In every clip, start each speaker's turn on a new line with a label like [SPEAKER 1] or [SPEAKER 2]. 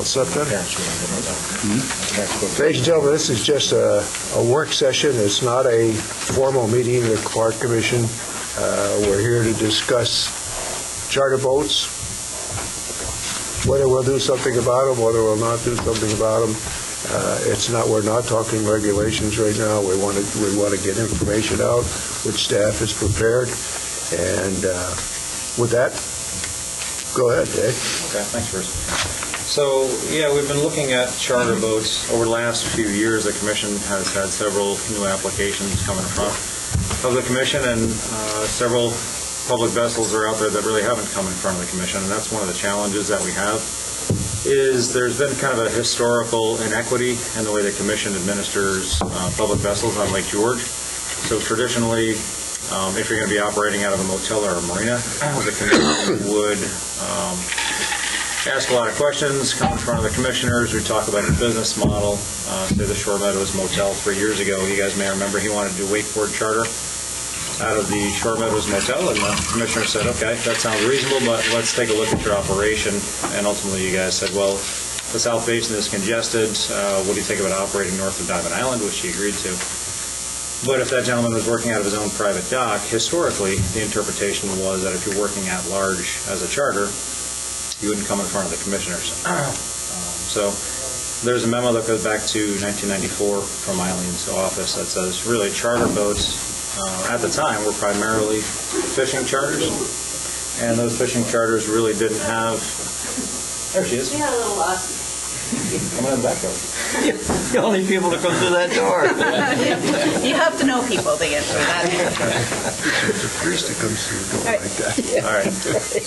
[SPEAKER 1] All set then? Ladies and gentlemen, this is just a work session. It's not a formal meeting of the Park Commission. We're here to discuss charter boats, whether we'll do something about them, whether we'll not do something about them. We're not talking regulations right now. We want to get information out, which staff is prepared. And with that, go ahead, Dave.
[SPEAKER 2] Okay, thanks, Bruce. So, yeah, we've been looking at charter boats. Over the last few years, the Commission has had several new applications come in front of the Commission, and several public vessels are out there that really haven't come in front of the Commission, and that's one of the challenges that we have, is there's been kind of a historical inequity in the way the Commission administers public vessels on Lake George. So traditionally, if you're going to be operating out of a motel or a marina, the Commission would ask a lot of questions, come in front of the commissioners. We talk about the business model. Say the Shore Meadows Motel 3 years ago, you guys may remember he wanted to do wakeboard charter out of the Shore Meadows Motel, and the commissioner said, okay, that sounds reasonable, but let's take a look at your operation. And ultimately you guys said, well, the South Basin is congested. What do you think about operating north of Diamond Island, which he agreed to. But if that gentleman was working out of his own private dock, historically, the interpretation was that if you're working at large as a charter, you wouldn't come in front of the commissioners. So there's a memo that goes back to 1994 from Eileen's office that says really charter boats at the time were primarily fishing charters, and those fishing charters really didn't have... There she is.
[SPEAKER 3] We had a little lost.
[SPEAKER 2] Come on in the back door.
[SPEAKER 4] The only people to come through that door.
[SPEAKER 3] You have to know people to get through that.
[SPEAKER 1] It's a priest that comes through the door like that.
[SPEAKER 2] All right.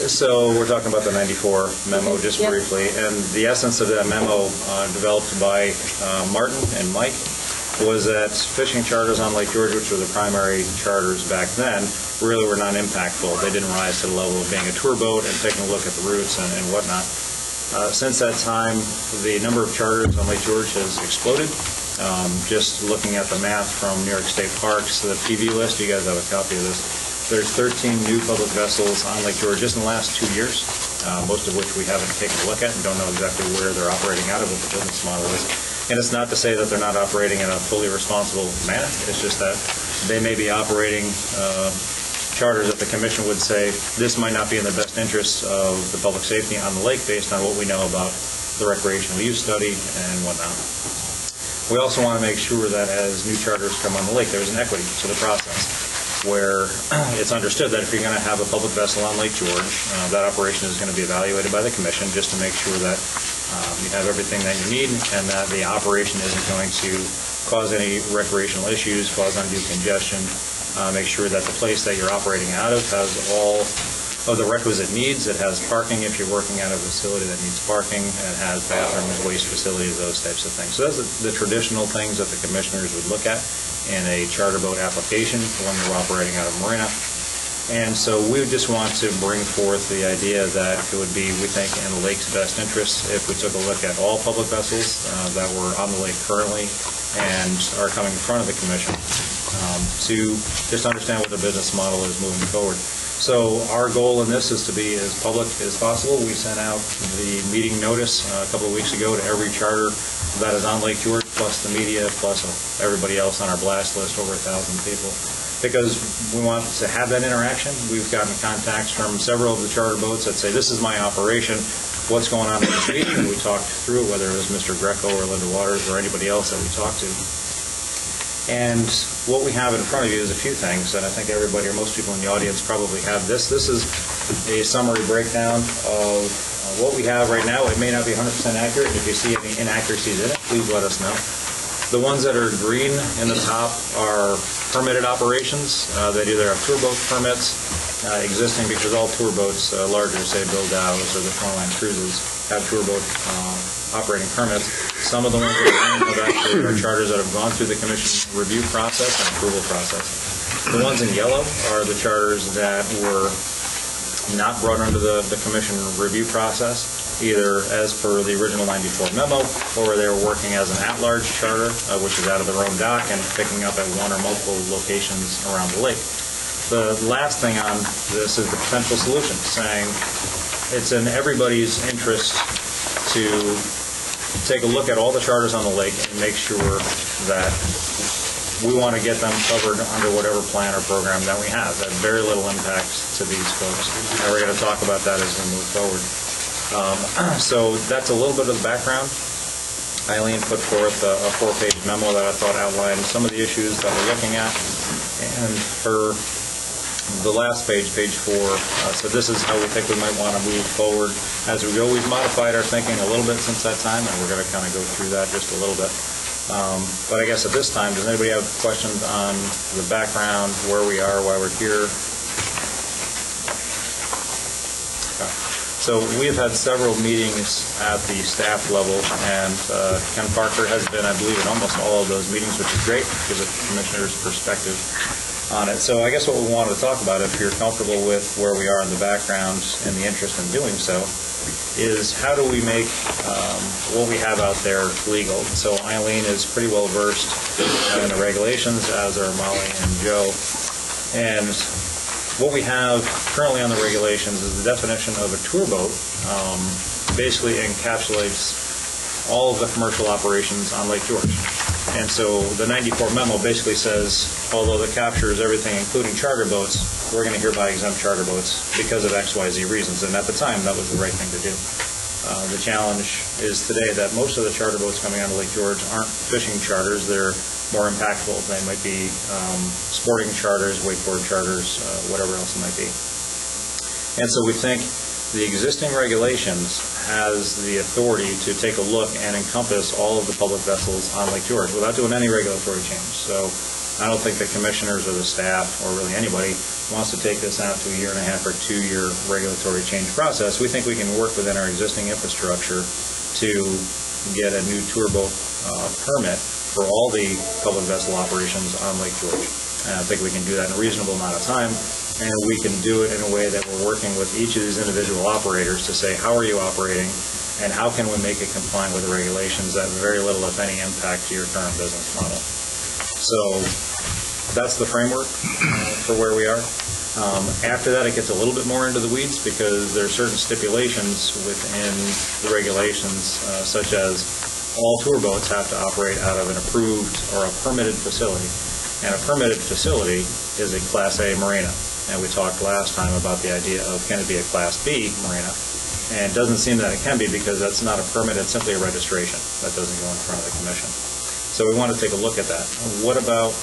[SPEAKER 2] So we're talking about the 94 memo just briefly, and the essence of that memo developed by Martin and Mike was that fishing charters on Lake George, which were the primary charters back then, really were not impactful. They didn't rise to the level of being a tour boat and taking a look at the routes and whatnot. Since that time, the number of charters on Lake George has exploded. Just looking at the math from New York State Parks, the PV list, you guys have a copy of this. There's 13 new public vessels on Lake George just in the last 2 years, most of which we haven't taken a look at and don't know exactly where they're operating out of, what the business model is. And it's not to say that they're not operating in a fully responsible manner. It's just that they may be operating charters that the Commission would say this might not be in the best interest of the public safety on the lake based on what we know about the recreational use study and whatnot. We also want to make sure that as new charters come on the lake, there's an equity to the process where it's understood that if you're going to have a public vessel on Lake George, that operation is going to be evaluated by the Commission just to make sure that you have everything that you need and that the operation isn't going to cause any recreational issues, cause undue congestion. Make sure that the place that you're operating out of has all of the requisite needs. It has parking if you're working out of a facility that needs parking, and it has bathrooms, waste facilities, those types of things. So those are the traditional things that the commissioners would look at in a charter boat application when you're operating out of a marina. And so we just want to bring forth the idea that it would be, we think, in the lake's best interest if we took a look at all public vessels that were on the lake currently and are coming in front of the Commission to just understand what the business model is moving forward. So our goal in this is to be as public as possible. We sent out the meeting notice a couple of weeks ago to every charter that is on Lake George, plus the media, plus everybody else on our blast list, over 1,000 people, because we want to have that interaction. We've gotten contacts from several of the charter boats that say, this is my operation, what's going on in this meeting? And we talked through it, whether it was Mr. Greco or Linda Waters or anybody else that we talked to. And what we have in front of you is a few things, and I think everybody or most people in the audience probably have this. This is a summary breakdown of what we have right now. It may not be 100% accurate. If you see any inaccuracies in it, please let us know. The ones that are green in the top are permitted operations that either have tour boat permits existing, because all tour boats, larger, say Bill Dow's or the Shoreline Cruises, have tour boat operating permits. Some of the ones that are actually are charters that have gone through the Commission review process and approval process. The ones in yellow are the charters that were not brought under the Commission review process, either as per the original 94 memo, or they were working as an at-large charter, which is out of their own dock and picking up at one or multiple locations around the lake. The last thing on this is the potential solution, saying it's in everybody's interest to take a look at all the charters on the lake and make sure that we want to get them covered under whatever plan or program that we have. That very little impact to these folks. And we're going to talk about that as we move forward. So that's a little bit of the background. Eileen put forth a 4-page memo that I thought outlined some of the issues that we're looking at. And for the last page, page 4, so this is how we think we might want to move forward as we go. We've modified our thinking a little bit since that time, and we're going to kind of go through that just a little bit. But I guess at this time, does anybody have questions on the background, where we are, why we're here? Okay. So we have had several meetings at the staff level, and Ken Parker has been, I believe, in almost all of those meetings, which is great, gives a commissioner's perspective on it. So I guess what we wanted to talk about, if you're comfortable with where we are in the background and the interest in doing so, is how do we make what we have out there legal? So Eileen is pretty well versed in the regulations, as are Molly and Joe. And what we have currently on the regulations is the definition of a tour boat basically encapsulates all of the commercial operations on Lake George. And so the 94 memo basically says, although it captures everything, including charter boats, we're going to hereby exempt charter boats because of XYZ reasons. And at the time, that was the right thing to do. The challenge is today that most of the charter boats coming onto Lake George aren't fishing charters. They're more impactful. They might be sporting charters, wakeboard charters, whatever else it might be. And so we think the existing regulations has the authority to take a look and encompass all of the public vessels on Lake George without doing any regulatory change. So I don't think the commissioners or the staff or really anybody wants to take this out to a 1.5 or 2-year regulatory change process. We think we can work within our existing infrastructure to get a new tour boat permit for all the public vessel operations on Lake George. And I think we can do that in a reasonable amount of time, and we can do it in a way that we're working with each of these individual operators to say, how are you operating, and how can we make it compliant with the regulations that have very little, if any, impact to your current business model. So that's the framework for where we are. After that, it gets a little bit more into the weeds because there are certain stipulations within the regulations, such as all tour boats have to operate out of an approved or a permitted facility. And a permitted facility is a Class A marina. And we talked last time about the idea of can it be a Class B marina. And it doesn't seem that it can be because that's not a permit, it's simply a registration. That doesn't go in front of the commission. So we want to take a look at that. What about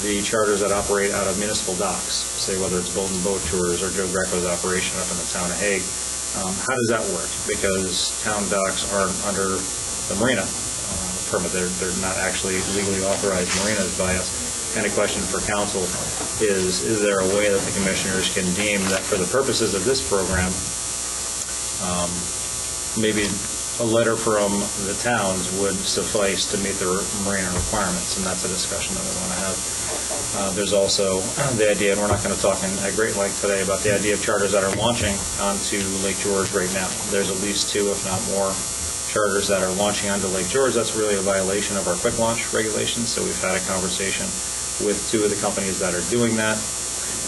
[SPEAKER 2] the charters that operate out of municipal docks? Say whether it's Bolton Boat Tours or Joe Greco's operation up in the town of Hague. How does that work? Because town docks aren't under the marina permit. They're not actually legally authorized marinas by us. And a question for council is there a way that the commissioners can deem that for the purposes of this program, maybe a letter from the towns would suffice to meet the marina requirements, and that's a discussion that we want to have. There's also the idea, and we're not going to talk at great length today, about the idea of charters that are launching onto Lake George right now. There's at least 2, if not more, charters that are launching onto Lake George. That's really a violation of our quick launch regulations, so we've had a conversation with 2 of the companies that are doing that,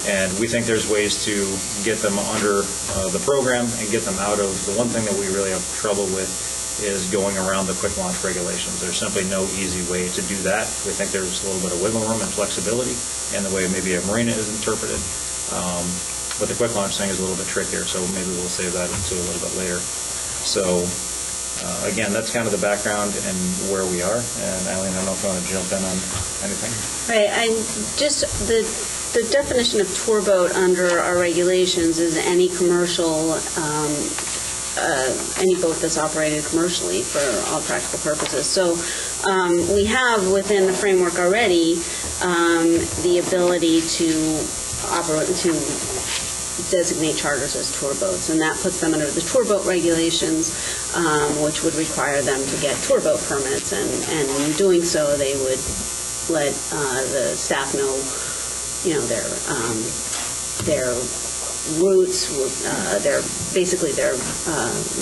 [SPEAKER 2] and we think there's ways to get them under the program and get them out of. The one thing that we really have trouble with is going around the quick launch regulations. There's simply no easy way to do that. We think there's a little bit of wiggle room and flexibility in the way maybe a marina is interpreted, but the quick launch thing is a little bit trickier, so maybe we'll save that until a little bit later. So again, that's kind of the background and where we are. And Eileen, I don't know if you want to jump in on anything.
[SPEAKER 5] Right, and just the definition of tour boat under our regulations is any commercial, any boat that's operated commercially for all practical purposes. So we have within the framework already the ability to operate, to designate charters as tour boats, and that puts them under the tour boat regulations, which would require them to get tour boat permits, and in doing so, they would let the staff know, you know, their routes, basically their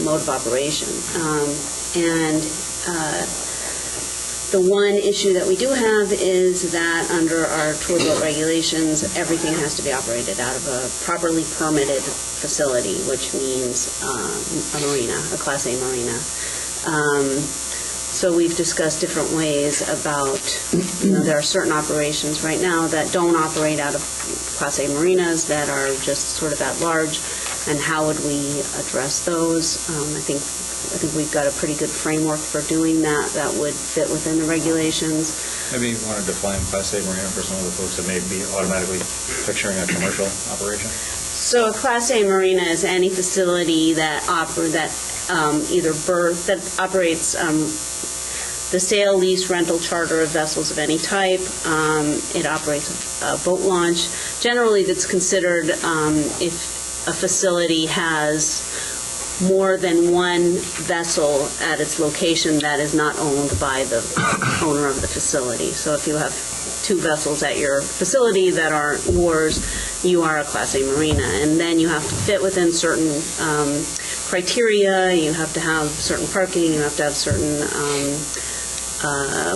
[SPEAKER 5] mode of operation, and the one issue that we do have is that under our tour boat regulations, everything has to be operated out of a properly permitted facility, which means a marina, a Class A marina. So we've discussed different ways about, there are certain operations right now that don't operate out of Class A marinas that are just sort of at large, and how would we address those? I think we've got a pretty good framework for doing that would fit within the regulations.
[SPEAKER 2] Maybe you want to define Class A marina for some of the folks that may be automatically picturing a commercial operation?
[SPEAKER 5] So a Class A marina is any facility that operates the sale, lease, rental, charter of vessels of any type. It operates a boat launch. Generally, that's considered if a facility has more than one vessel at its location that is not owned by the owner of the facility. So if you have two vessels at your facility that aren't yours, you are a Class A marina. And then you have to fit within certain criteria. You have to have certain parking. You have to have certain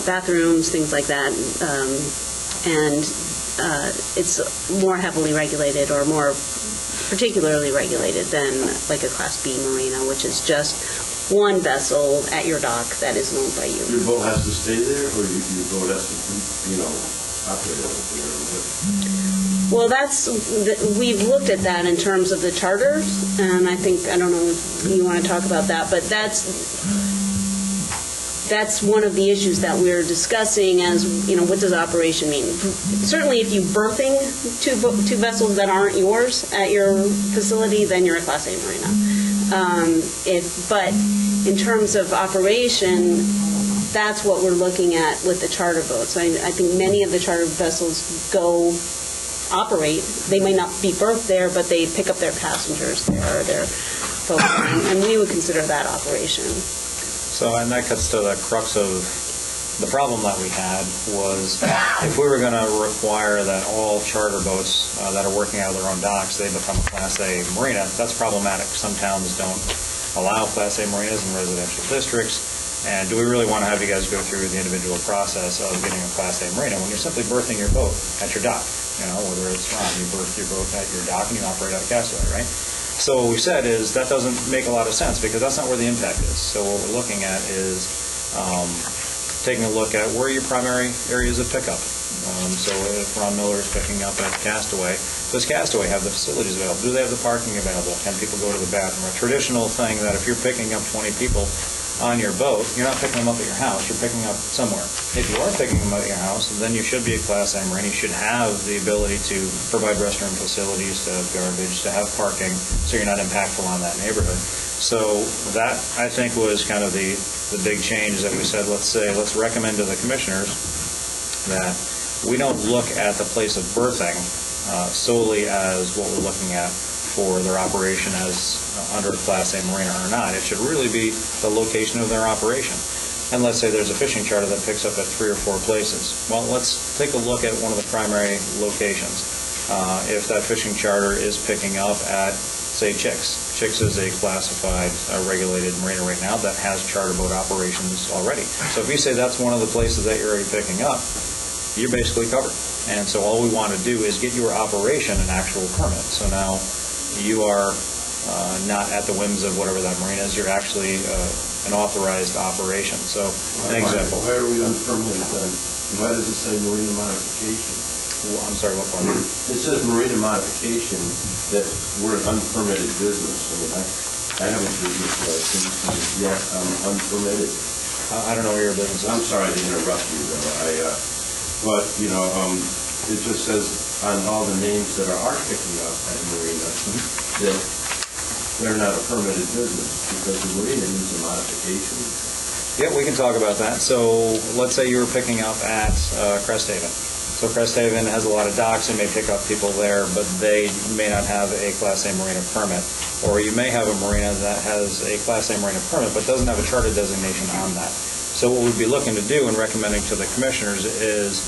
[SPEAKER 5] bathrooms, things like that. And it's more heavily regulated, or more particularly regulated than like a Class B marina, which is just one vessel at your dock that is owned by you.
[SPEAKER 6] Your boat has to stay there, or your boat has to, operate over there?
[SPEAKER 5] Well, we've looked at that in terms of the charters, and I don't know if you want to talk about that, but that's one of the issues that we're discussing as, what does operation mean? Certainly, if you're berthing two vessels that aren't yours at your facility, then you're a Class A marina. But in terms of operation, that's what we're looking at with the charter boats. I think many of the charter vessels operate. They may not be berthed there, but they pick up their passengers there, or their folks, and we would consider that operation.
[SPEAKER 2] So, and that cuts to the crux of the problem that we had was if we were going to require that all charter boats that are working out of their own docks, they become a Class A marina, that's problematic. Some towns don't allow Class A marinas in residential districts. And do we really want to have you guys go through the individual process of getting a Class A marina when you're simply berthing your boat at your dock? Whether it's you berth your boat at your dock and you operate out of Castaway, right? So what we said is that doesn't make a lot of sense because that's not where the impact is. So what we're looking at is taking a look at where are your primary areas of pickup. So if Ron Miller is picking up at Castaway, does Castaway have the facilities available? Do they have the parking available? Can people go to the bathroom? A traditional thing that if you're picking up 20 people on your boat, you're not picking them up at your house, you're picking them up somewhere. If you are picking them up at your house, then you should be a Class A marina. You should have the ability to provide restroom facilities, to have garbage, to have parking, so you're not impactful on that neighborhood. So that, I think, was kind of the big change that we said, let's recommend to the commissioners that we don't look at the place of berthing solely as what we're looking at for their operation as under a Class A marina or not. It should really be the location of their operation. And let's say there's a fishing charter that picks up at 3 or 4 places. Well, let's take a look at one of the primary locations. If that fishing charter is picking up at, say, Chicks. Chicks is a classified, regulated marina right now that has charter boat operations already. So if you say that's one of the places that you're already picking up, you're basically covered. And so all we want to do is get your operation an actual permit. So now you are not at the whims of whatever that marina is. You're actually an authorized operation. So, an example.
[SPEAKER 6] Why are we unpermitted then? Why does it say marina modification?
[SPEAKER 2] Well, I'm sorry, what part?
[SPEAKER 6] It says marina modification, that we're an unpermitted business. I have a business license, yet I'm unpermitted.
[SPEAKER 2] I don't know where your business is.
[SPEAKER 6] I'm sorry to interrupt you, though. But it just says on all the names that are picking up at marina that they're not a permitted business because the marina needs a modification.
[SPEAKER 2] Yeah, we can talk about that. So let's say you were picking up at Cresthaven. So Cresthaven has a lot of docks and may pick up people there, but they may not have a Class A marina permit. Or you may have a marina that has a Class A marina permit but doesn't have a charter designation on that. So what we'd be looking to do and recommending to the commissioners is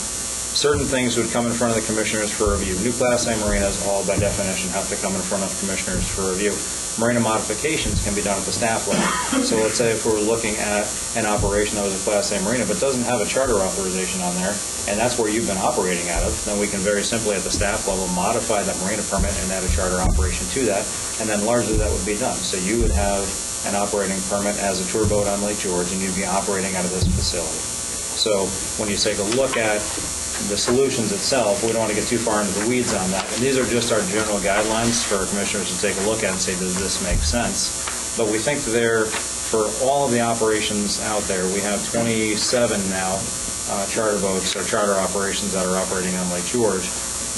[SPEAKER 2] certain things would come in front of the commissioners for review. New Class A marinas, all by definition, have to come in front of commissioners for review. Marina modifications can be done at the staff level. So let's say if we're looking at an operation that was a Class A marina but doesn't have a charter authorization on there, and that's where you've been operating out of, then we can very simply at the staff level modify that marina permit and add a charter operation to that, and then largely that would be done. So you would have an operating permit as a tour boat on Lake George, and you'd be operating out of this facility. So when you take a look at the solutions itself, we don't want to get too far into the weeds on that. And these are just our general guidelines for commissioners to take a look at and say, does this make sense? But we think they're, for all of the operations out there, we have 27 now charter boats or charter operations that are operating on Lake George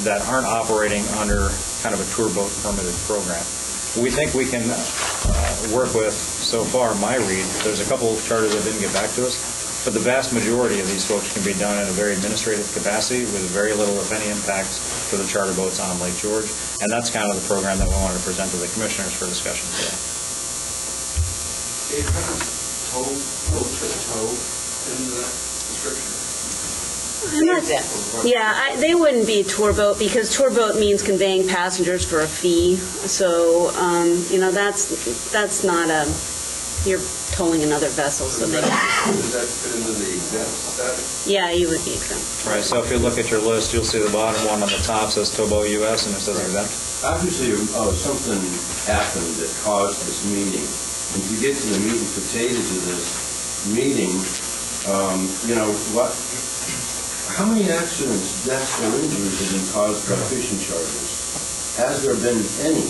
[SPEAKER 2] that aren't operating under kind of a tour boat permitted program. We think we can work with, so far, my read, there's a couple of charters that didn't get back to us, but the vast majority of these folks can be done in a very administrative capacity with very little, if any, impact to the charter boats on Lake George. And that's kind of the program that we wanted to present to the commissioners for discussion today.
[SPEAKER 7] Dave, how does tow, boats that tow into that description?
[SPEAKER 5] They wouldn't be a tour boat, because tour boat means conveying passengers for a fee. So, that's not you're towing another vessel. So
[SPEAKER 7] Does that fit into the exempt status?
[SPEAKER 5] yeah, you would be exempt.
[SPEAKER 2] Right, so if you look at your list, you'll see the bottom one on the top says Towboat US, and it says exempt.
[SPEAKER 6] Obviously, something happened that caused this meeting. And to get to the meat and potatoes of this meeting, how many accidents, deaths, or injuries have been caused by fishing charters? Has there been any?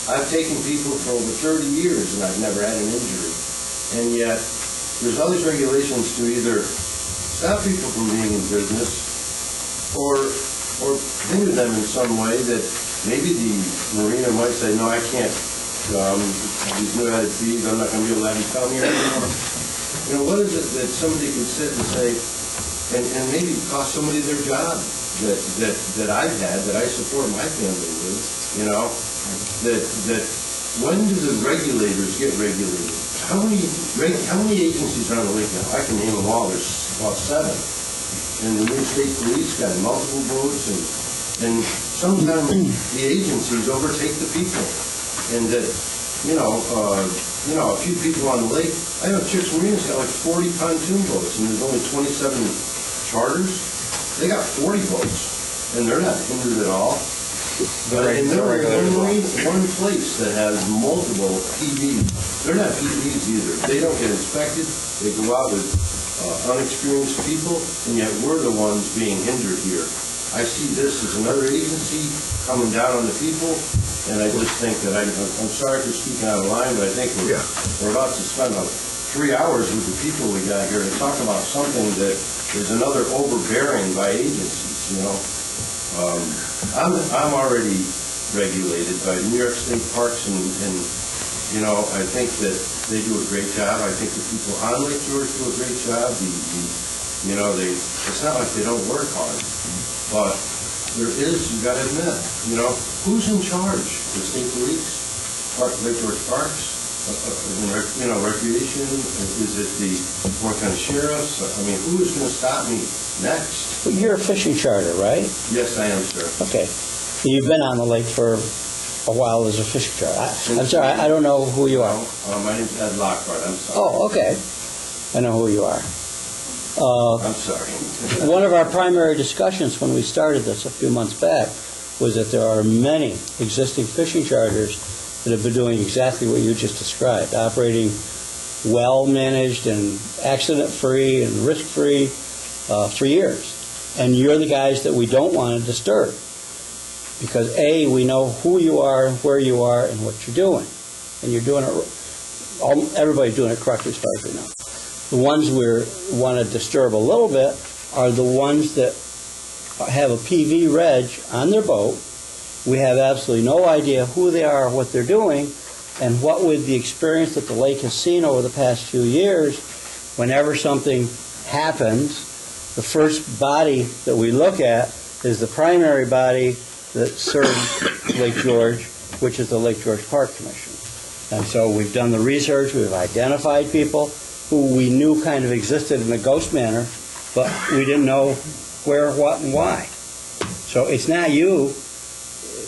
[SPEAKER 6] I've taken people for over 30 years and I've never had an injury. And yet, there's all these regulations to either stop people from being in business or hinder them in some way that maybe the marina might say, no, I can't. These new added fees, I'm not going to be able to have you come here anymore. What is it that somebody can sit and say, and maybe cost somebody their job that I've had, that I support my family with, that when do the regulators get regulated? How many agencies are on the lake now? I can name them all. There's about 7. And the new state police got multiple boats, and sometimes the agencies overtake the people. And that, a few people on the lake. I know Chicks Marina's got like 40 pontoon boats, and there's only 27 charters. They got 40 boats, and they're not hindered at all. And they're only one place that has multiple PVs. They're not PVs either. They don't get inspected. They go out with unexperienced people, and yet we're the ones being hindered here. I see this as another agency coming down on the people, and I just think that I'm sorry for speaking out of line, but I think we're about to spend 3 hours with the people we got here to talk about something that is another overbearing by agencies. I'm already regulated by New York State Parks, and I think that they do a great job. I think the people on Lake George do a great job. It's not like they don't work hard, but there is, you got to admit, who's in charge? The state police, Lake George Parks, recreation. Is it the Warren County Sheriffs? I mean, who is going to stop me next?
[SPEAKER 4] But you're a fishing charter, right?
[SPEAKER 6] Yes, I am, sir.
[SPEAKER 4] Okay. You've been on the lake for a while as a fishing charter. I'm sorry, I don't know who you are.
[SPEAKER 6] My name's Ed Lockhart. I'm sorry.
[SPEAKER 4] Oh, okay. I know who you are.
[SPEAKER 6] I'm sorry.
[SPEAKER 4] One of our primary discussions when we started this a few months back was that there are many existing fishing charters that have been doing exactly what you just described, operating well-managed and accident-free and risk-free for years. And you're the guys that we don't want to disturb because, A, we know who you are, where you are, and what you're doing. And you're doing it, everybody's doing it correctly as far as we know. The ones we want to disturb a little bit are the ones that have a PV reg on their boat. We have absolutely no idea who they are, what they're doing, and what with the experience that the lake has seen over the past few years, whenever something happens, the first body that we look at is the primary body that serves Lake George, which is the Lake George Park Commission. And so we've done the research, we've identified people who we knew kind of existed in a ghost manner, but we didn't know where, what, and why. So it's not you.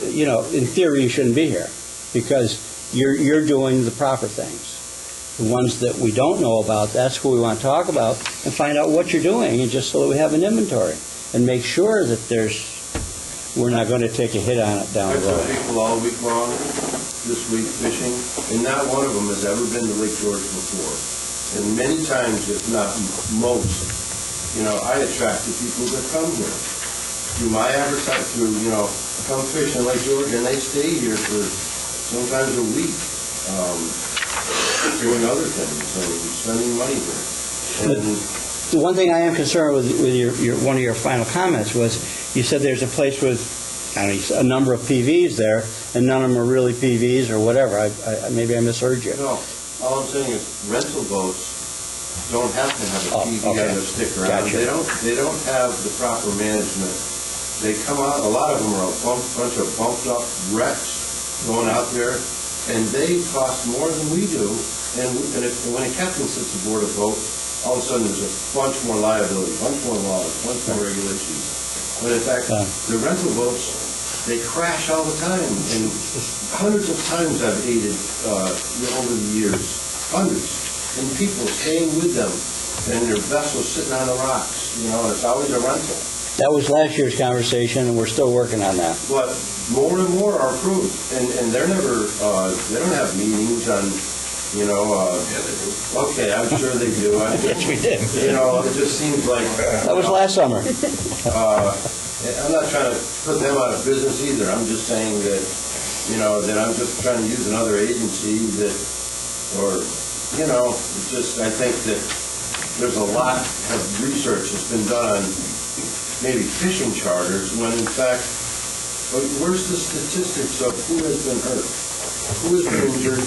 [SPEAKER 4] In theory, you shouldn't be here because you're doing the proper things. The ones that we don't know about, that's who we want to talk about and find out what you're doing, and just so that we have an inventory and make sure that we're not going to take a hit on it down the road.
[SPEAKER 6] I tell people all week long, this week fishing, and not one of them has ever been to Lake George before. And many times, if not most, I attract the people that come here through my advertising, come fish in Lake George, and they stay here for sometimes a week, doing other things and spending money here. And
[SPEAKER 4] The one thing I am concerned with one of your final comments was, you said there's a place with, I don't know, a number of PVs there, and none of them are really PVs or whatever. Maybe I misheard you.
[SPEAKER 6] no, all I'm saying is rental boats don't have to have a
[SPEAKER 4] Oh,
[SPEAKER 6] TV
[SPEAKER 4] okay.
[SPEAKER 6] on their sticker. on.
[SPEAKER 4] Gotcha.
[SPEAKER 6] They don't have the proper management. They come out, a lot of them are a bunch of bumped up wrecks going out there, and they cost more than we do. And when a captain sits aboard a boat, all of a sudden there's a bunch more liability, bunch more laws, bunch more regulations. But in fact, the rental boats, they crash all the time. And hundreds of times I've aided over the years, hundreds. And people staying with them, and their vessels sitting on the rocks, it's always a rental.
[SPEAKER 4] That was last year's conversation, and we're still working on that.
[SPEAKER 6] But more and more are approved, and they're never, they don't have meetings on,
[SPEAKER 7] Yeah, they do.
[SPEAKER 6] okay, I'm sure they do.
[SPEAKER 4] Yes, we did.
[SPEAKER 6] It just seems like.
[SPEAKER 4] That was last summer.
[SPEAKER 6] I'm not trying to put them out of business either. I'm just saying that, that I'm just trying to use another agency that, or, it's just, I think that there's a lot of research that's been done on maybe fishing charters, when in fact, where's the statistics of who has been hurt? Who has been injured?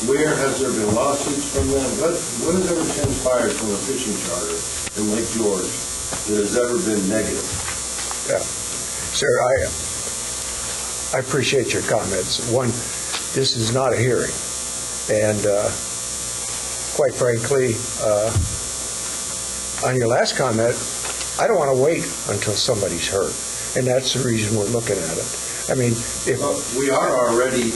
[SPEAKER 6] Where has there been lawsuits from them? What has ever transpired from a fishing charter in Lake George that has ever been negative?
[SPEAKER 1] Yeah. Sir, I appreciate your comments. One, this is not a hearing, and quite frankly, on your last comment, I don't want to wait until somebody's hurt, and that's the reason we're looking at it. I mean, if
[SPEAKER 6] Well, we are already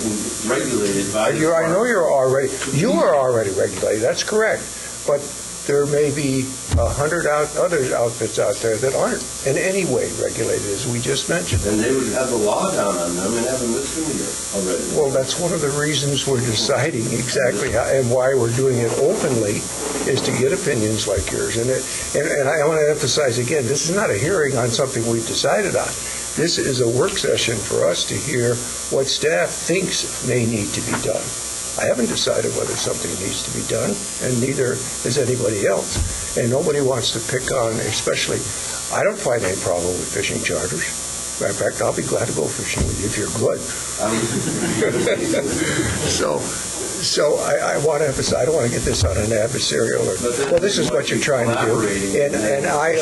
[SPEAKER 6] regulated by.
[SPEAKER 1] I know you are already regulated, that's correct, but there may be 100 other outfits out there that aren't in any way regulated, as we just mentioned.
[SPEAKER 6] And they would have the law down on them and have a misdemeanor already.
[SPEAKER 1] Well, that's one of the reasons we're deciding exactly how, and why we're doing it openly, is to get opinions like yours. And I want to emphasize again, this is not a hearing on something we've decided on. This is a work session for us to hear what staff thinks may need to be done. I haven't decided whether something needs to be done, and neither is anybody else. And nobody wants to pick on, especially, I don't find any problem with fishing charters. Matter of fact, I'll be glad to go fishing with you if you're good. So I want to emphasize, I don't want to get this on an adversarial, well, this is what you're trying to do. And I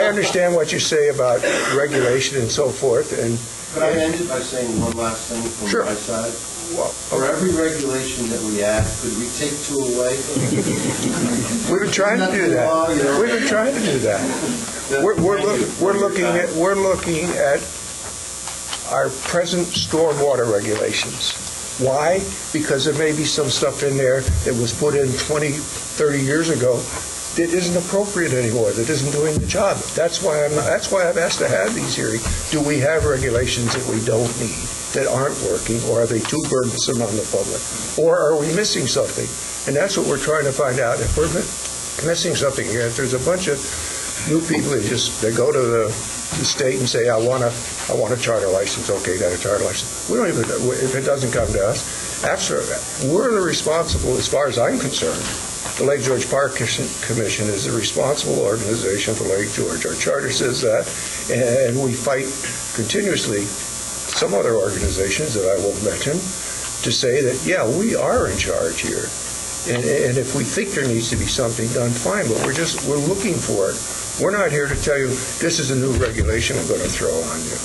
[SPEAKER 1] understand what you say about regulation and so forth, and
[SPEAKER 6] Could I end it by saying one last thing from
[SPEAKER 1] Sure.
[SPEAKER 6] my side?
[SPEAKER 1] well,
[SPEAKER 6] For every regulation that we add, could we take two away?
[SPEAKER 1] we've been trying to do that. We've been trying to do that. We're looking at our present stormwater regulations. Why? Because there may be some stuff in there that was put in 20, 30 years ago that isn't appropriate anymore, that isn't doing the job. That's why I've asked to have these hearings. Do we have regulations that we don't need, that aren't working, or are they too burdensome on the public? Or are we missing something? And that's what we're trying to find out. If we're missing something here, if there's a bunch of new people that go to the state and say, I want a charter license. Okay, got a charter license. We don't even, if it doesn't come to us, we're the responsible, as far as I'm concerned. The Lake George Park Commission is the responsible organization for Lake George. Our charter says that, and we fight continuously some other organizations that I won't mention to say that, yeah, we are in charge here. And if we think there needs to be something done, fine, but we're looking for it. We're not here to tell you, this is a new regulation I'm going to throw on you.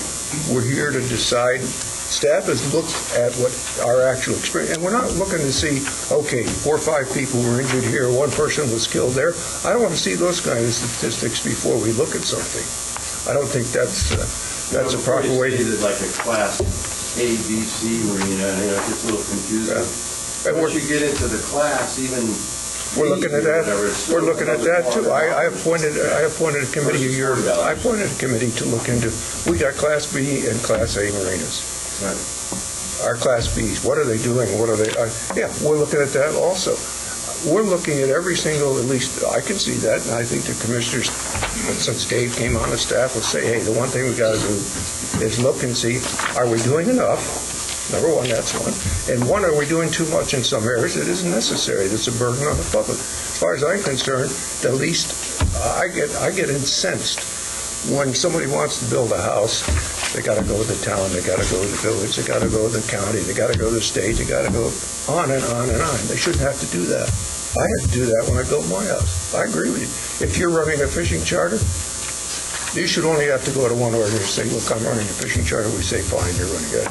[SPEAKER 1] We're here to decide. Staff has looked at what our actual experience, and we're not looking to see, okay, 4 or 5 people were injured here, 1 person was killed there. I don't want to see those kind of statistics before we look at something. I don't think that's a proper way to.
[SPEAKER 6] It's like a class A, B, C marina, and it gets a little confusing.
[SPEAKER 1] Yeah. And
[SPEAKER 6] Once you get into the class, even.
[SPEAKER 1] We're looking at that. We're looking at that too. I appointed a committee a year ago. I appointed a committee to look into. We got Class B and Class A marinas.
[SPEAKER 6] Right.
[SPEAKER 1] our Class Bs, what are they doing, what are they, yeah, we're looking at that also. We're looking at every single, at least I can see that, and I think the commissioners, since Dave came on the staff, will say, hey, the one thing we got to do is look and see, are we doing enough? Number one, that's one. And one, are we doing too much in some areas that isn't necessary, that's a burden on the public? As far as I'm concerned, the least, I get incensed when somebody wants to build a house. They got to go to the town, they got to go to the village, they got to go to the county, they got to go to the state, they got to go on and on and on. They shouldn't have to do that. I had to do that when I built my house. I agree with you. If you're running a fishing charter, you should only have to go to one organization and say, look, I'm running a fishing charter. We say, fine, you're running it.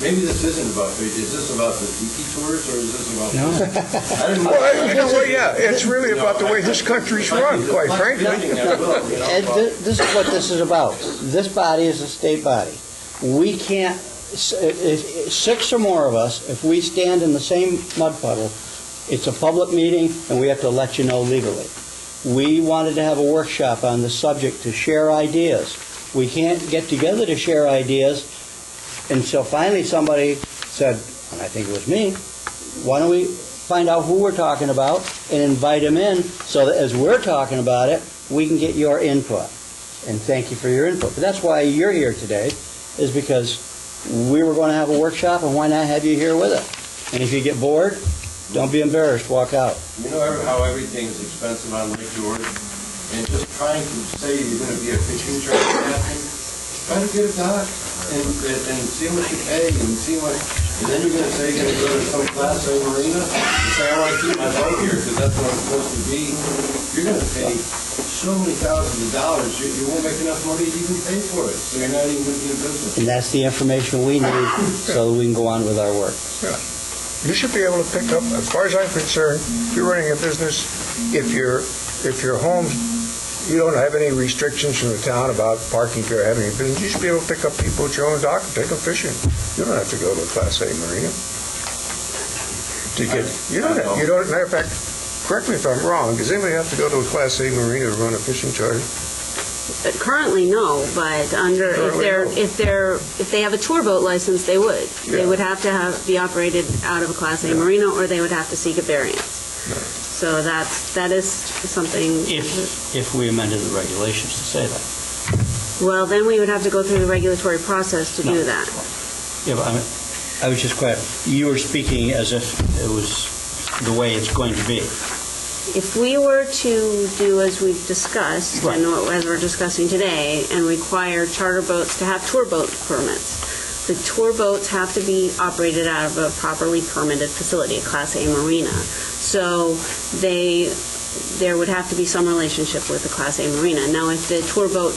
[SPEAKER 6] Maybe this isn't about, is this about the tiki tours, or is this about?
[SPEAKER 4] No.
[SPEAKER 6] I didn't know.
[SPEAKER 1] Well, yeah, it's really about the way this country's run, quite frankly.
[SPEAKER 4] Ed, this is what this is about. This body is a state body. We can't, if 6 or more of us, if we stand in the same mud puddle, it's a public meeting, and we have to let you know legally. We wanted to have a workshop on the subject to share ideas. We can't get together to share ideas until finally somebody said, and I think it was me, why don't we find out who we're talking about and invite them in so that as we're talking about it, we can get your input. And thank you for your input. But that's why you're here today, is because we were going to have a workshop, and why not have you here with us? And if you get bored, don't be embarrassed, walk out.
[SPEAKER 6] You know how everything is expensive on Lake George? And just trying to say you're going to be a fishing charter captain, try to get a dock and see how much you pay and see what, and then you're going to say you're going to go to some Class A marina and say, I want to keep my boat here because that's what I'm supposed to be. You're going to pay so many thousands of dollars, you won't make enough money to even pay for it. So you're not even going to be in business.
[SPEAKER 4] And that's the information we need so that we can go on with our work.
[SPEAKER 1] Yeah. You should be able to pick up, as far as I'm concerned, if you're running a business, if your home, you don't have any restrictions from the town about parking or having a business, you should be able to pick up people at your own dock and take them fishing. You don't have to go to a Class A marina. Matter of fact, correct me if I'm wrong, does anybody have to go to a Class A marina to run a fishing charter?
[SPEAKER 5] Currently, no, but if they have a tour boat license, they would. They
[SPEAKER 1] Yeah.
[SPEAKER 5] would have to be operated out of a Class A marina, or they would have to seek a variance. So that is something.
[SPEAKER 4] If we amended the regulations to say that.
[SPEAKER 5] Well, then we would have to go through the regulatory process to
[SPEAKER 4] No.
[SPEAKER 5] do that.
[SPEAKER 4] Yeah, but I was just quite, you were speaking as if it was the way it's going to be.
[SPEAKER 5] If we were to do as we've discussed,
[SPEAKER 4] Right.
[SPEAKER 5] and as we're discussing today, and require charter boats to have tour boat permits, the tour boats have to be operated out of a properly permitted facility, a Class A marina. So there would have to be some relationship with the Class A marina. Now, if the tour boat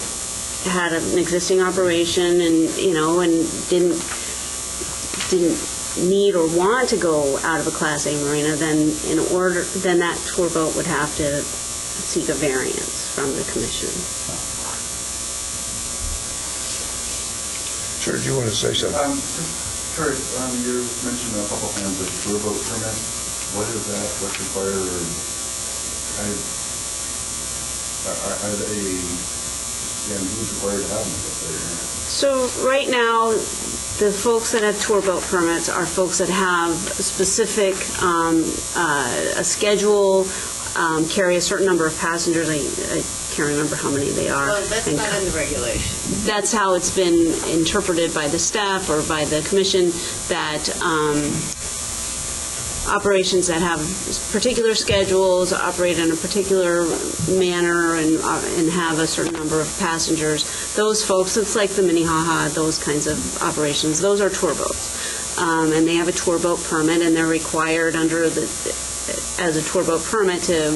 [SPEAKER 5] had an existing operation and, and didn't need or want to go out of a Class A marina, then that tour boat would have to seek a variance from the commission.
[SPEAKER 1] Sure, do you want to say something?
[SPEAKER 7] Kurt, you mentioned a couple times the tour boat permit. What is that? What's required? Are they, who's required to have them?
[SPEAKER 5] So right now, the folks that have tour boat permits are folks that have specific, a schedule, carry a certain number of passengers. I can't remember how many they are.
[SPEAKER 3] Well, that's not in the regulation.
[SPEAKER 5] That's how it's been interpreted by the staff or by the commission, that operations that have particular schedules, operate in a particular manner, and have a certain number of passengers, those folks, it's like the Minnehaha, those kinds of operations, those are tour boats. And they have a tour boat permit, and they're required as a tour boat permit to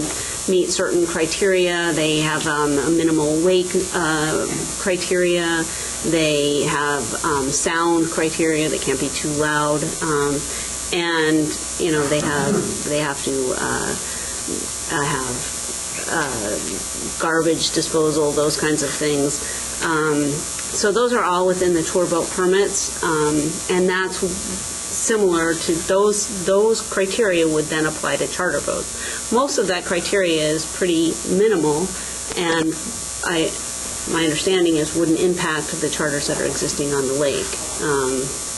[SPEAKER 5] meet certain criteria. They have a minimal wake criteria. They have sound criteria. They can't be too loud. And they have to have garbage disposal, those kinds of things. So those are all within the tour boat permits, and that's similar to those criteria would then apply to charter boats. Most of that criteria is pretty minimal, and my understanding is wouldn't impact the charters that are existing on the lake.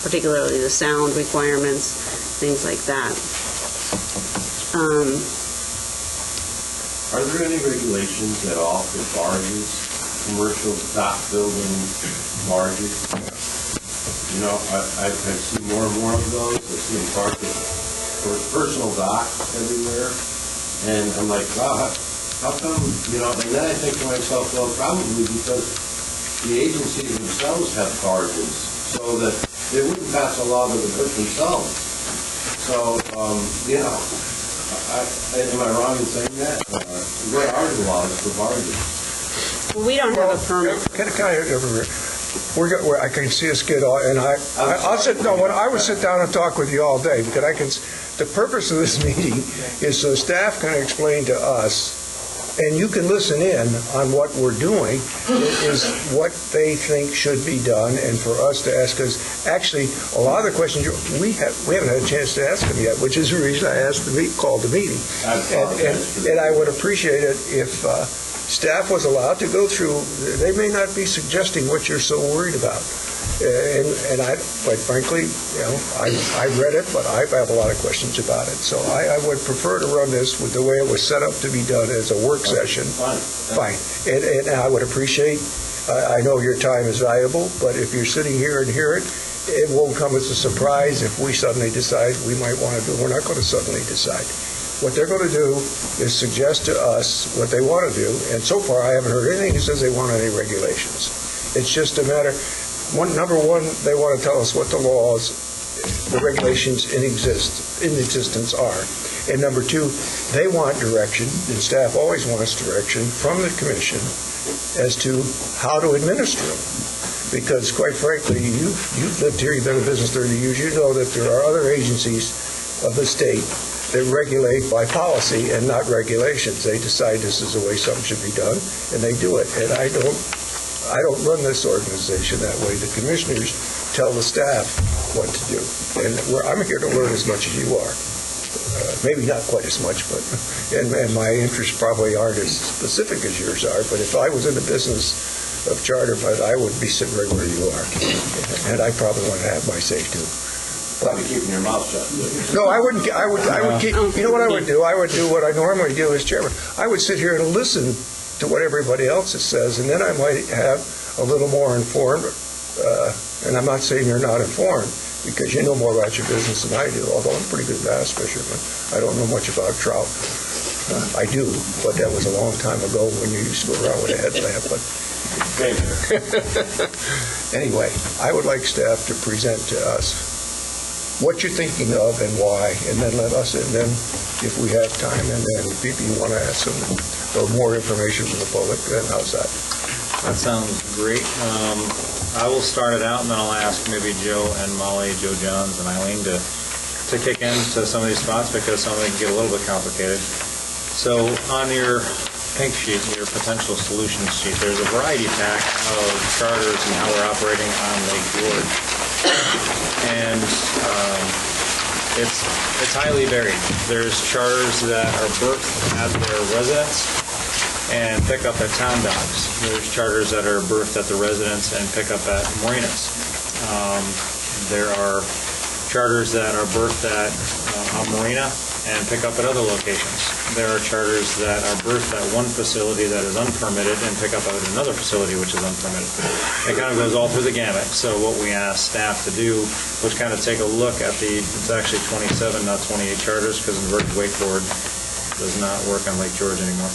[SPEAKER 5] particularly the sound requirements, things like that.
[SPEAKER 6] Are there any regulations at all for barges, commercial dock building barges? You know, I've seen more and more of those. I've seen barges for personal docks everywhere. And I'm like, wow, how come, you know, and then I think to myself, well, probably because the agencies themselves have barges, so that they wouldn't pass a law that would hurt themselves. So, you know, am I wrong in saying that? What are the laws for barges?
[SPEAKER 5] Well, we don't have a permit.
[SPEAKER 1] I can see us get all, and I'll sit, no, I would sit down and talk with you all day, because the purpose of this meeting is so staff can explain to us, and you can listen in on what we're doing, is what they think should be done, and for us to ask, because actually, a lot of the questions, we haven't had a chance to ask them yet, which is the reason I called the meeting. And I would appreciate it if staff was allowed to go through, they may not be suggesting what you're so worried about. And I, quite frankly, you know, I read it, but I have a lot of questions about it. So I would prefer to run this with the way it was set up to be done as a work session. Fine. And I would appreciate, I know your time is valuable, but if you're sitting here and hear it, it won't come as a surprise if we suddenly decide we might want to do. We're not going to suddenly decide. What they're going to do is suggest to us what they want to do, and so far I haven't heard anything that says they want any regulations. It's just a matter, number one, they want to tell us what the laws, the regulations in existence are. And number two, they want direction, and staff always wants direction from the commission as to how to administer them. Because quite frankly, you've lived here, you've been in business 30 years, you know that there are other agencies of the state that regulate by policy and not regulations. They decide this is the way something should be done, and they do it. And I don't run this organization that way. The commissioners tell the staff what to do. And I'm here to learn as much as you are. Maybe not quite as much, but and my interests probably aren't as specific as yours are, but if I was in the business of charter, but I would be sitting right where you are. And I probably want to have my say too.
[SPEAKER 6] Probably keeping your mouth shut.
[SPEAKER 1] No, I wouldn't. I would keep. You know what I would do? I would do what I normally do as chairman. I would sit here and listen to what everybody else says, and then I might have a little more informed. And I'm not saying you're not informed, because you know more about your business than I do. Although I'm a pretty good bass fisherman, I don't know much about trout. I do, but that was a long time ago when you used to go around with a headlamp. But anyway, I would like staff to present to us what you're thinking of and why, and then let us, and then if we have time, and then if you want to ask some more information from the public, then how's that?
[SPEAKER 2] That sounds great. I will start it out, and then I'll ask maybe Joe and Molly, Joe Johns and Eileen to kick into some of these spots, because some of them can get a little bit complicated. So on your pink sheet, your potential solutions sheet, there's a variety pack of charters and how we're operating on Lake George. And it's highly varied. There's charters that are berthed at their residence and pick up at town docks. There's charters that are berthed at the residence and pick up at marinas. There are charters that are berthed at a marina and pick up at other locations. There are charters that are berthed at one facility that is unpermitted and pick up at another facility which is unpermitted. It kind of goes all through the gamut. So what we asked staff to do was kind of take a look at it's actually 27, not 28 charters, because inverted wakeboard does not work on Lake George anymore.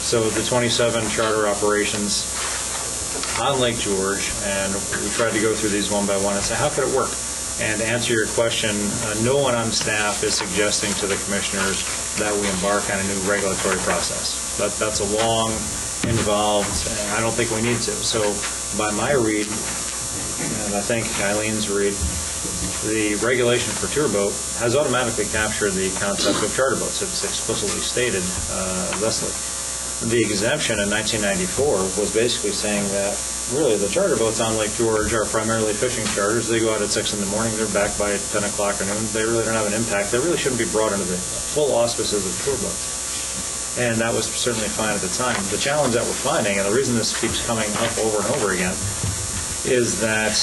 [SPEAKER 2] So the 27 charter operations on Lake George, and we tried to go through these one by one and say, how could it work? And to answer your question, no one on staff is suggesting to the commissioners that we embark on a new regulatory process. That's a long, involved, and I don't think we need to. So by my read, and I think Eileen's read, the regulation for tour boat has automatically captured the concept of charter boats. It's explicitly stated thusly. The exemption in 1994 was basically saying that really the charter boats on Lake George are primarily fishing charters. They go out at 6 in the morning, they're back by 10 o'clock or noon. They really don't have an impact. They really shouldn't be brought into the full auspices of tour boats. And that was certainly fine at the time. The challenge that we're finding, and the reason this keeps coming up over and over again, is that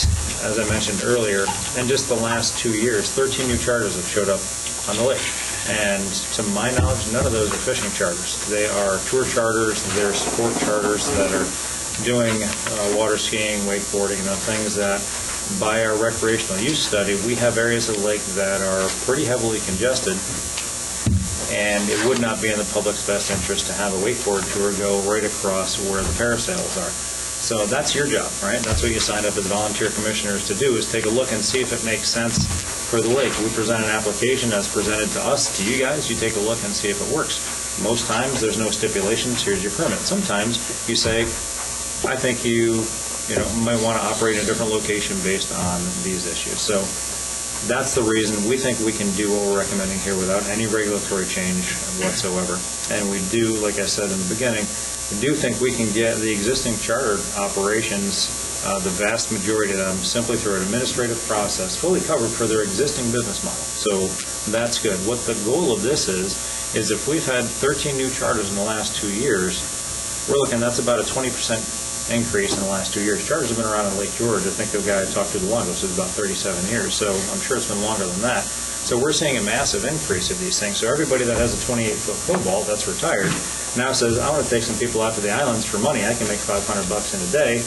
[SPEAKER 2] as I mentioned earlier, in just the last 2 years, 13 new charters have showed up on the lake. And to my knowledge, none of those are fishing charters. They are tour charters, they're sport charters that are doing water skiing, wakeboarding, things that, by our recreational use study, we have areas of the lake that are pretty heavily congested, and it would not be in the public's best interest to have a wakeboard tour go right across where the parasails are. So that's your job, right? That's what you signed up as volunteer commissioners to do, is take a look and see if it makes sense for the lake. We present an application as presented to us, to you guys, you take a look and see if it works. Most times, there's no stipulations, here's your permit. Sometimes, you say, I think you might want to operate in a different location based on these issues. So that's the reason we think we can do what we're recommending here without any regulatory change whatsoever. And we do, like I said in the beginning, we do think we can get the existing chartered operations, the vast majority of them, simply through an administrative process, fully covered for their existing business model. So that's good. What the goal of this is if we've had 13 new charters in the last 2 years, we're looking, that's about a 20% increase in the last 2 years. Charters have been around in Lake George. I think the guy I talked to the longest is about 37 years, so I'm sure it's been longer than that. So we're seeing a massive increase of these things. So everybody that has a 28-foot cobalt that's retired now says, I want to take some people out to the islands for money. I can make $500 in a day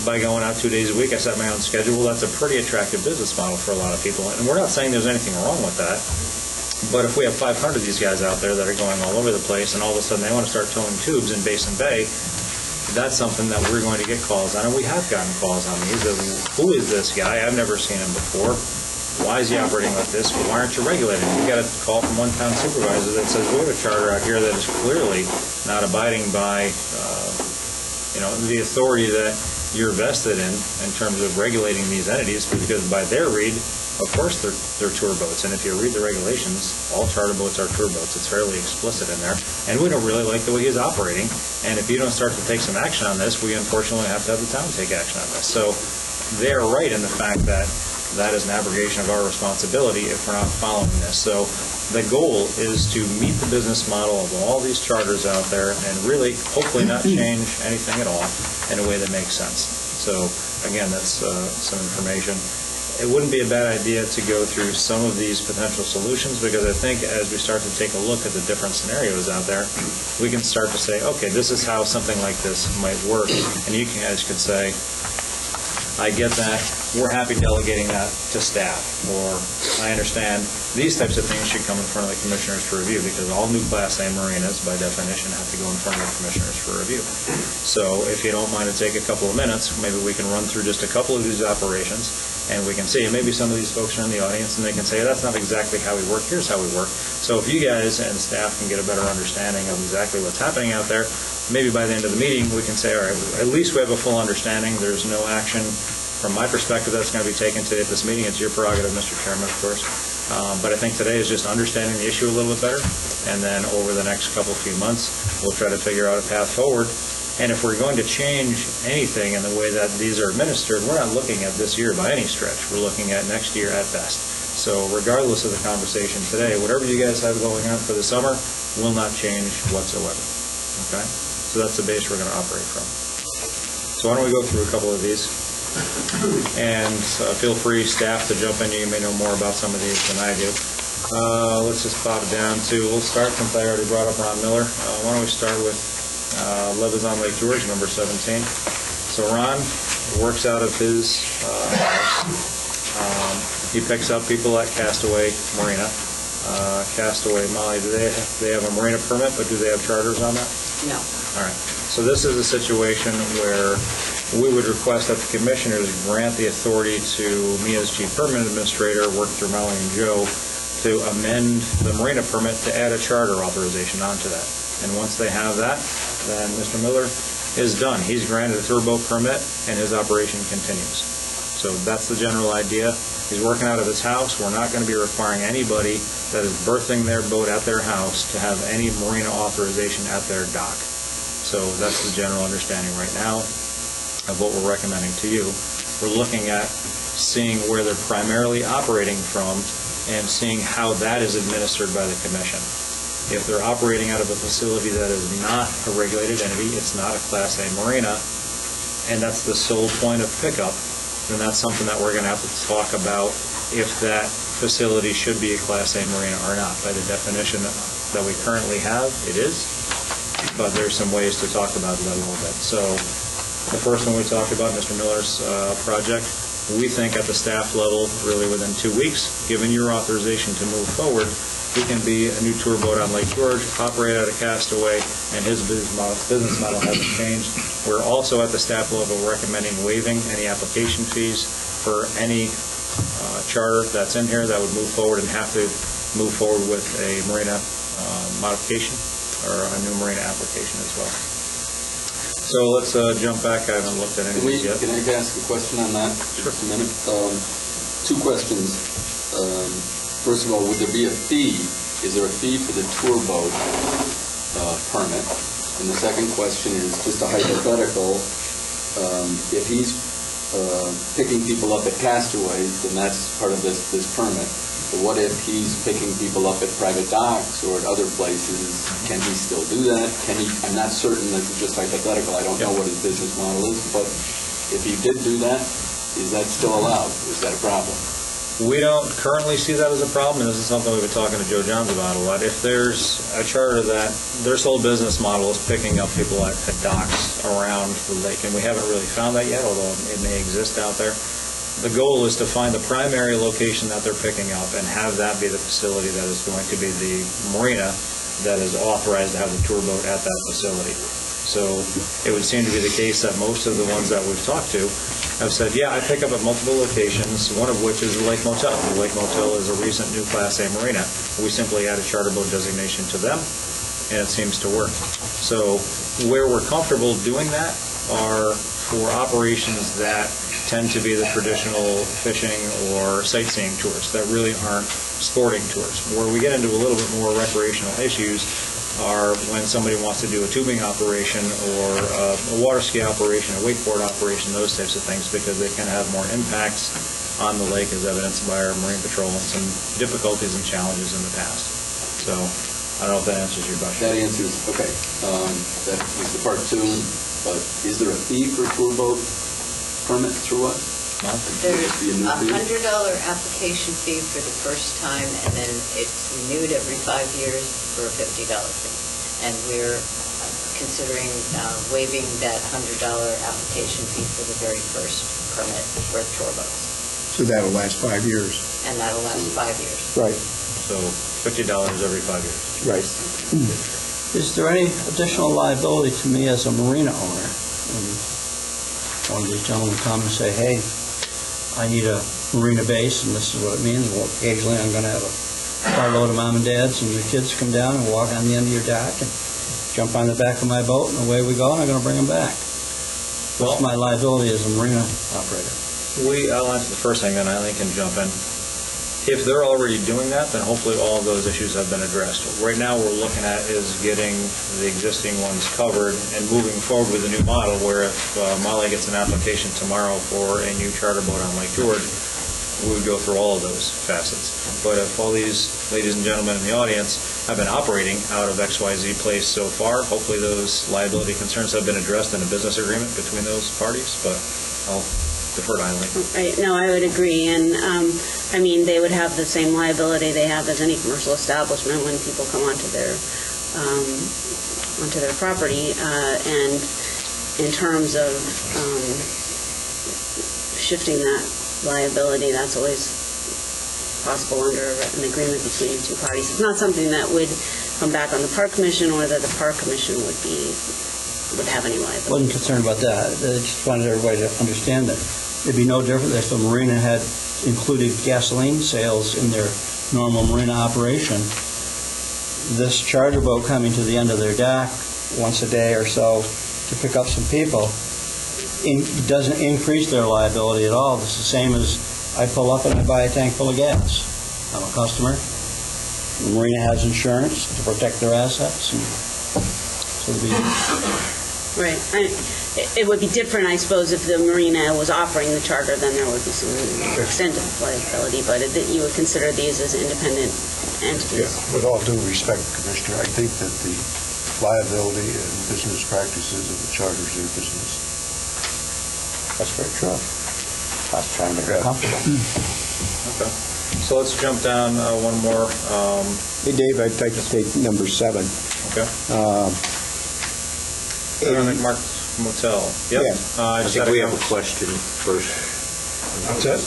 [SPEAKER 2] by going out 2 days a week. I set my own schedule. That's a pretty attractive business model for a lot of people. And we're not saying there's anything wrong with that. But if we have 500 of these guys out there that are going all over the place, and all of a sudden they want to start towing tubes in Basin Bay, that's something that we're going to get calls on, and we have gotten calls on these. Who is this guy? I've never seen him before. Why is he operating like this? Why aren't you regulating? We got a call from one town supervisor that says we have a charter out here that is clearly not abiding by, the authority that you're vested in terms of regulating these entities, because by their read, of course, they're tour boats, and if you read the regulations, all charter boats are tour boats. It's fairly explicit in there, and we don't really like the way he's operating, and if you don't start to take some action on this, we unfortunately have to have the town take action on this. So they're right in the fact that that is an abrogation of our responsibility if we're not following this. So the goal is to meet the business model of all these charters out there and really, hopefully, not change anything at all in a way that makes sense. So again, that's some information. It wouldn't be a bad idea to go through some of these potential solutions, because I think as we start to take a look at the different scenarios out there, we can start to say, okay, this is how something like this might work. And you guys could say, I get that, we're happy delegating that to staff, or I understand these types of things should come in front of the commissioners for review, because all new Class A marinas, by definition, have to go in front of the commissioners for review. So if you don't mind to take a couple of minutes, maybe we can run through just a couple of these operations, and we can see, and maybe some of these folks are in the audience, and they can say, that's not exactly how we work, here's how we work. So if you guys and staff can get a better understanding of exactly what's happening out there, maybe by the end of the meeting, we can say, all right, at least we have a full understanding. There's no action from my perspective that's going to be taken today at this meeting. It's your prerogative, Mr. Chairman, of course. But I think today is just understanding the issue a little bit better, and then over the next few months, we'll try to figure out a path forward. And if we're going to change anything in the way that these are administered, we're not looking at this year by any stretch. We're looking at next year at best. So regardless of the conversation today, whatever you guys have going on for the summer will not change whatsoever. Okay? So that's the base we're going to operate from. So why don't we go through a couple of these? And feel free, staff, to jump in. You may know more about some of these than I do. Let's just pop it down to, we'll start, since I already brought up Ron Miller. Why don't we start with Levis on Lake George, number 17. So Ron works out of his house. He picks up people at Castaway Marina. Castaway, Molly, do they have a marina permit, but do they have charters on that?
[SPEAKER 3] No.
[SPEAKER 2] All right. So this is a situation where we would request that the commissioners grant the authority to me as chief permit administrator, work through Molly and Joe, to amend the marina permit to add a charter authorization onto that. And once they have that, then Mr. Miller is done. He's granted a tour boat permit, and his operation continues. So that's the general idea. He's working out of his house. We're not going to be requiring anybody that is berthing their boat at their house to have any marina authorization at their dock. So that's the general understanding right now of what we're recommending to you. We're looking at seeing where they're primarily operating from and seeing how that is administered by the commission. If they're operating out of a facility that is not a regulated entity, it's not a Class A marina, and that's the sole point of pickup, then that's something that we're going to have to talk about if that facility should be a Class A marina or not. By the definition that we currently have, it is, but there's some ways to talk about that a little bit. So the first one we talked about, Mr. Miller's project, we think at the staff level, really within 2 weeks, given your authorization to move forward, he can be a new tour boat on Lake George, operate out of Castaway, and his business model hasn't changed. We're also at the staff level recommending waiving any application fees for any charter that's in here that would move forward and have to move forward with a marina modification or a new marina application as well. So let's jump back. I haven't looked at any of these yet.
[SPEAKER 8] Can I ask a question on that?
[SPEAKER 2] Sure.
[SPEAKER 8] Just a minute. Two questions. First of all, would there be a fee? Is there a fee for the tour boat permit? And the second question is just a hypothetical. If he's picking people up at Castaways, then that's part of this permit. But what if he's picking people up at private docks or at other places? Can he still do that? Can he? I'm not certain. This is just hypothetical. I don't know what his business model is. But if he did do that, is that still allowed? Is that a problem?
[SPEAKER 2] We don't currently see that as a problem, and this is something we've been talking to Joe Johns about a lot. If there's a charter that their sole business model is picking up people at docks around the lake, and we haven't really found that yet, although it may exist out there, the goal is to find the primary location that they're picking up and have that be the facility that is going to be the marina that is authorized to have the tour boat at that facility. So it would seem to be the case that most of the ones that we've talked to have said, yeah, I pick up at multiple locations, one of which is the Lake Motel. The Lake Motel is a recent new Class A marina. We simply add a charter boat designation to them, and it seems to work. So where we're comfortable doing that are for operations that tend to be the traditional fishing or sightseeing tours that really aren't sporting tours. Where we get into a little bit more recreational issues are when somebody wants to do a tubing operation or a water ski operation, a wakeboard operation, those types of things, because they can have more impacts on the lake, as evidenced by our Marine Patrol and some difficulties and challenges in the past. So I don't know if that answers your question.
[SPEAKER 8] That answers, okay. That was the part two, but is there a fee for a tour boat permit through us?
[SPEAKER 9] There's a $100 application fee for the first time, and then it's renewed every 5 years for a $50 fee. And we're considering waiving that $100 application fee for the very first permit for tour boats.
[SPEAKER 1] So that'll last 5 years.
[SPEAKER 9] And that'll last 5 years.
[SPEAKER 4] Right,
[SPEAKER 2] So $50 every 5 years.
[SPEAKER 4] right. Is there any additional liability to me as a marina owner? When one of these gentlemen come and say, hey, I need a marina base, and this is what it means. Well, occasionally I'm going to have a carload of mom and dads and your kids come down and walk on the end of your dock and jump on the back of my boat, and away we go, and I'm going to bring them back. What's my liability as a marina operator?
[SPEAKER 2] I'll answer the first thing, then Eileen can jump in. If they're already doing that, then hopefully all of those issues have been addressed. Right now, what we're looking at is getting the existing ones covered and moving forward with a new model where if Molly gets an application tomorrow for a new charter boat on Lake George, we would go through all of those facets. But if all these ladies and gentlemen in the audience have been operating out of XYZ place so far, hopefully those liability concerns have been addressed in a business agreement between those parties, but I'll defer to Eileen.
[SPEAKER 5] No, I would agree, and I mean, they would have the same liability they have as any commercial establishment when people come onto their property, and in terms of shifting that liability, that's always possible under an agreement between two parties. It's not something that would come back on the Park Commission or that the Park Commission would have any liability.
[SPEAKER 4] Wasn't concerned about that. I just wanted everybody to understand that it'd be no different if the marina had included gasoline sales in their normal marina operation. This charter boat coming to the end of their dock once a day or so to pick up some people doesn't increase their liability at all. It's the same as I pull up and I buy a tank full of gas. I'm a customer. The marina has insurance to protect their assets. And so it'd be
[SPEAKER 5] Right. It would be different, I suppose, if the marina was offering the charter, then there would be some extent of liability, but you would consider these as independent entities.
[SPEAKER 1] Yeah, with all due respect, Commissioner, I think that the liability and business practices of the charters are business.
[SPEAKER 4] That's very true. about trying to make it comfortable.
[SPEAKER 2] Okay. So let's jump down one more.
[SPEAKER 1] Hey, Dave, I'd like to take number 7.
[SPEAKER 2] Okay. Economic Mark Motel. Yep.
[SPEAKER 1] Yeah.
[SPEAKER 2] I think we have a
[SPEAKER 1] question first.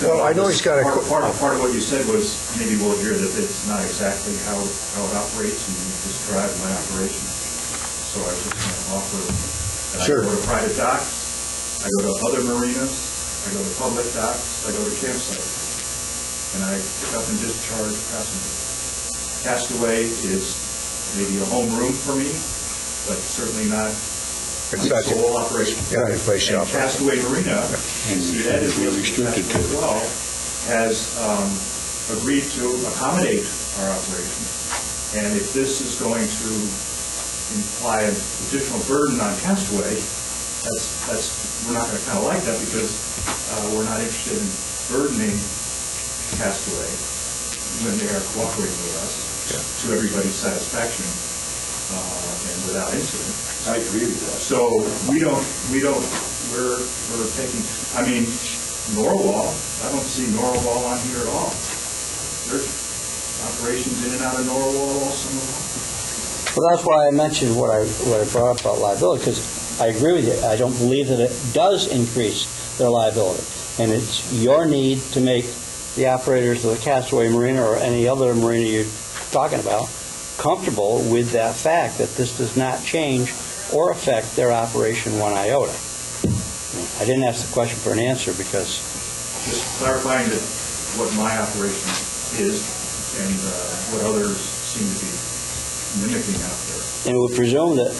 [SPEAKER 1] Well, I know he's got a...
[SPEAKER 10] Part of what you said was, maybe we'll hear that it's not exactly how it operates, and you described my operation. So I was just going to offer that
[SPEAKER 1] Sure.
[SPEAKER 10] I go to private docks, I go to other marinas, I go to public docks, I go to campsites, and I pick up and discharge passengers. Castaway is maybe a home room for me, but certainly not
[SPEAKER 1] It's not
[SPEAKER 10] the whole operation.
[SPEAKER 1] Yeah, the place you
[SPEAKER 10] And
[SPEAKER 1] operate.
[SPEAKER 10] Castaway Marina, Ed is really restricted to as well, has agreed to accommodate our operation. And if this is going to imply an additional burden on Castaway, we're not going to kind of like that, because we're not interested in burdening Castaway when they are cooperating with us to everybody's satisfaction and without incident.
[SPEAKER 6] I agree with that.
[SPEAKER 10] So we're taking, I mean, Norwal, I don't see Norwal on here at all. There's operations in and out of Norwal all summer long.
[SPEAKER 4] Well, that's why I mentioned what I brought up about liability, because I agree with you. I don't believe that it does increase their liability. And it's your need to make the operators of the Castaway Marina or any other marina you're talking about comfortable with that fact that this does not change or affect their operation one iota. I didn't ask the question for an answer because...
[SPEAKER 10] Just clarifying that what my operation is and what others seem to be mimicking out there.
[SPEAKER 4] And it would presume that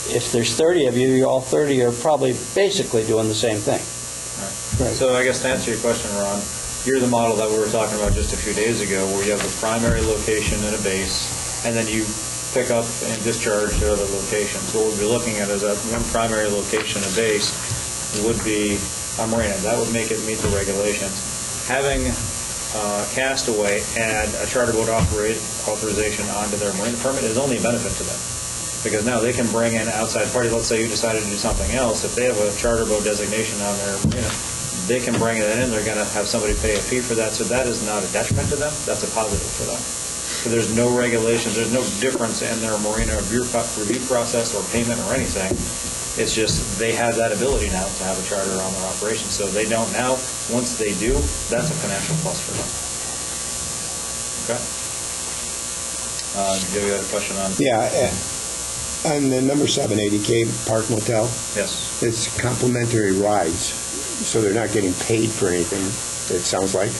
[SPEAKER 4] if there's 30 of you, all 30 are probably basically doing the same thing.
[SPEAKER 2] Right. So I guess to answer your question, Ron, you're the model that we were talking about just a few days ago, where you have a primary location and a base, and then you pick up and discharge to other locations. What we'd be looking at is that one primary location, a base, would be a marina. That would make it meet the regulations. Having Castaway add a charter boat authorization onto their marina permit is only a benefit to them, because now they can bring in outside parties. Let's say you decided to do something else. If they have a charter boat designation on their marina, they can bring that in. They're going to have somebody pay a fee for that. So that is not a detriment to them. That's a positive for them. So there's no regulations, there's no difference in their marina review process or payment or anything. It's just they have that ability now to have a charter on their operation. So they don't now. Once they do, that's a financial plus for them. Okay. Do you have a question on?
[SPEAKER 1] Yeah, on the number 7, 80K Park Motel,
[SPEAKER 2] Yes.
[SPEAKER 1] it's complimentary rides, so they're not getting paid for anything, it sounds like.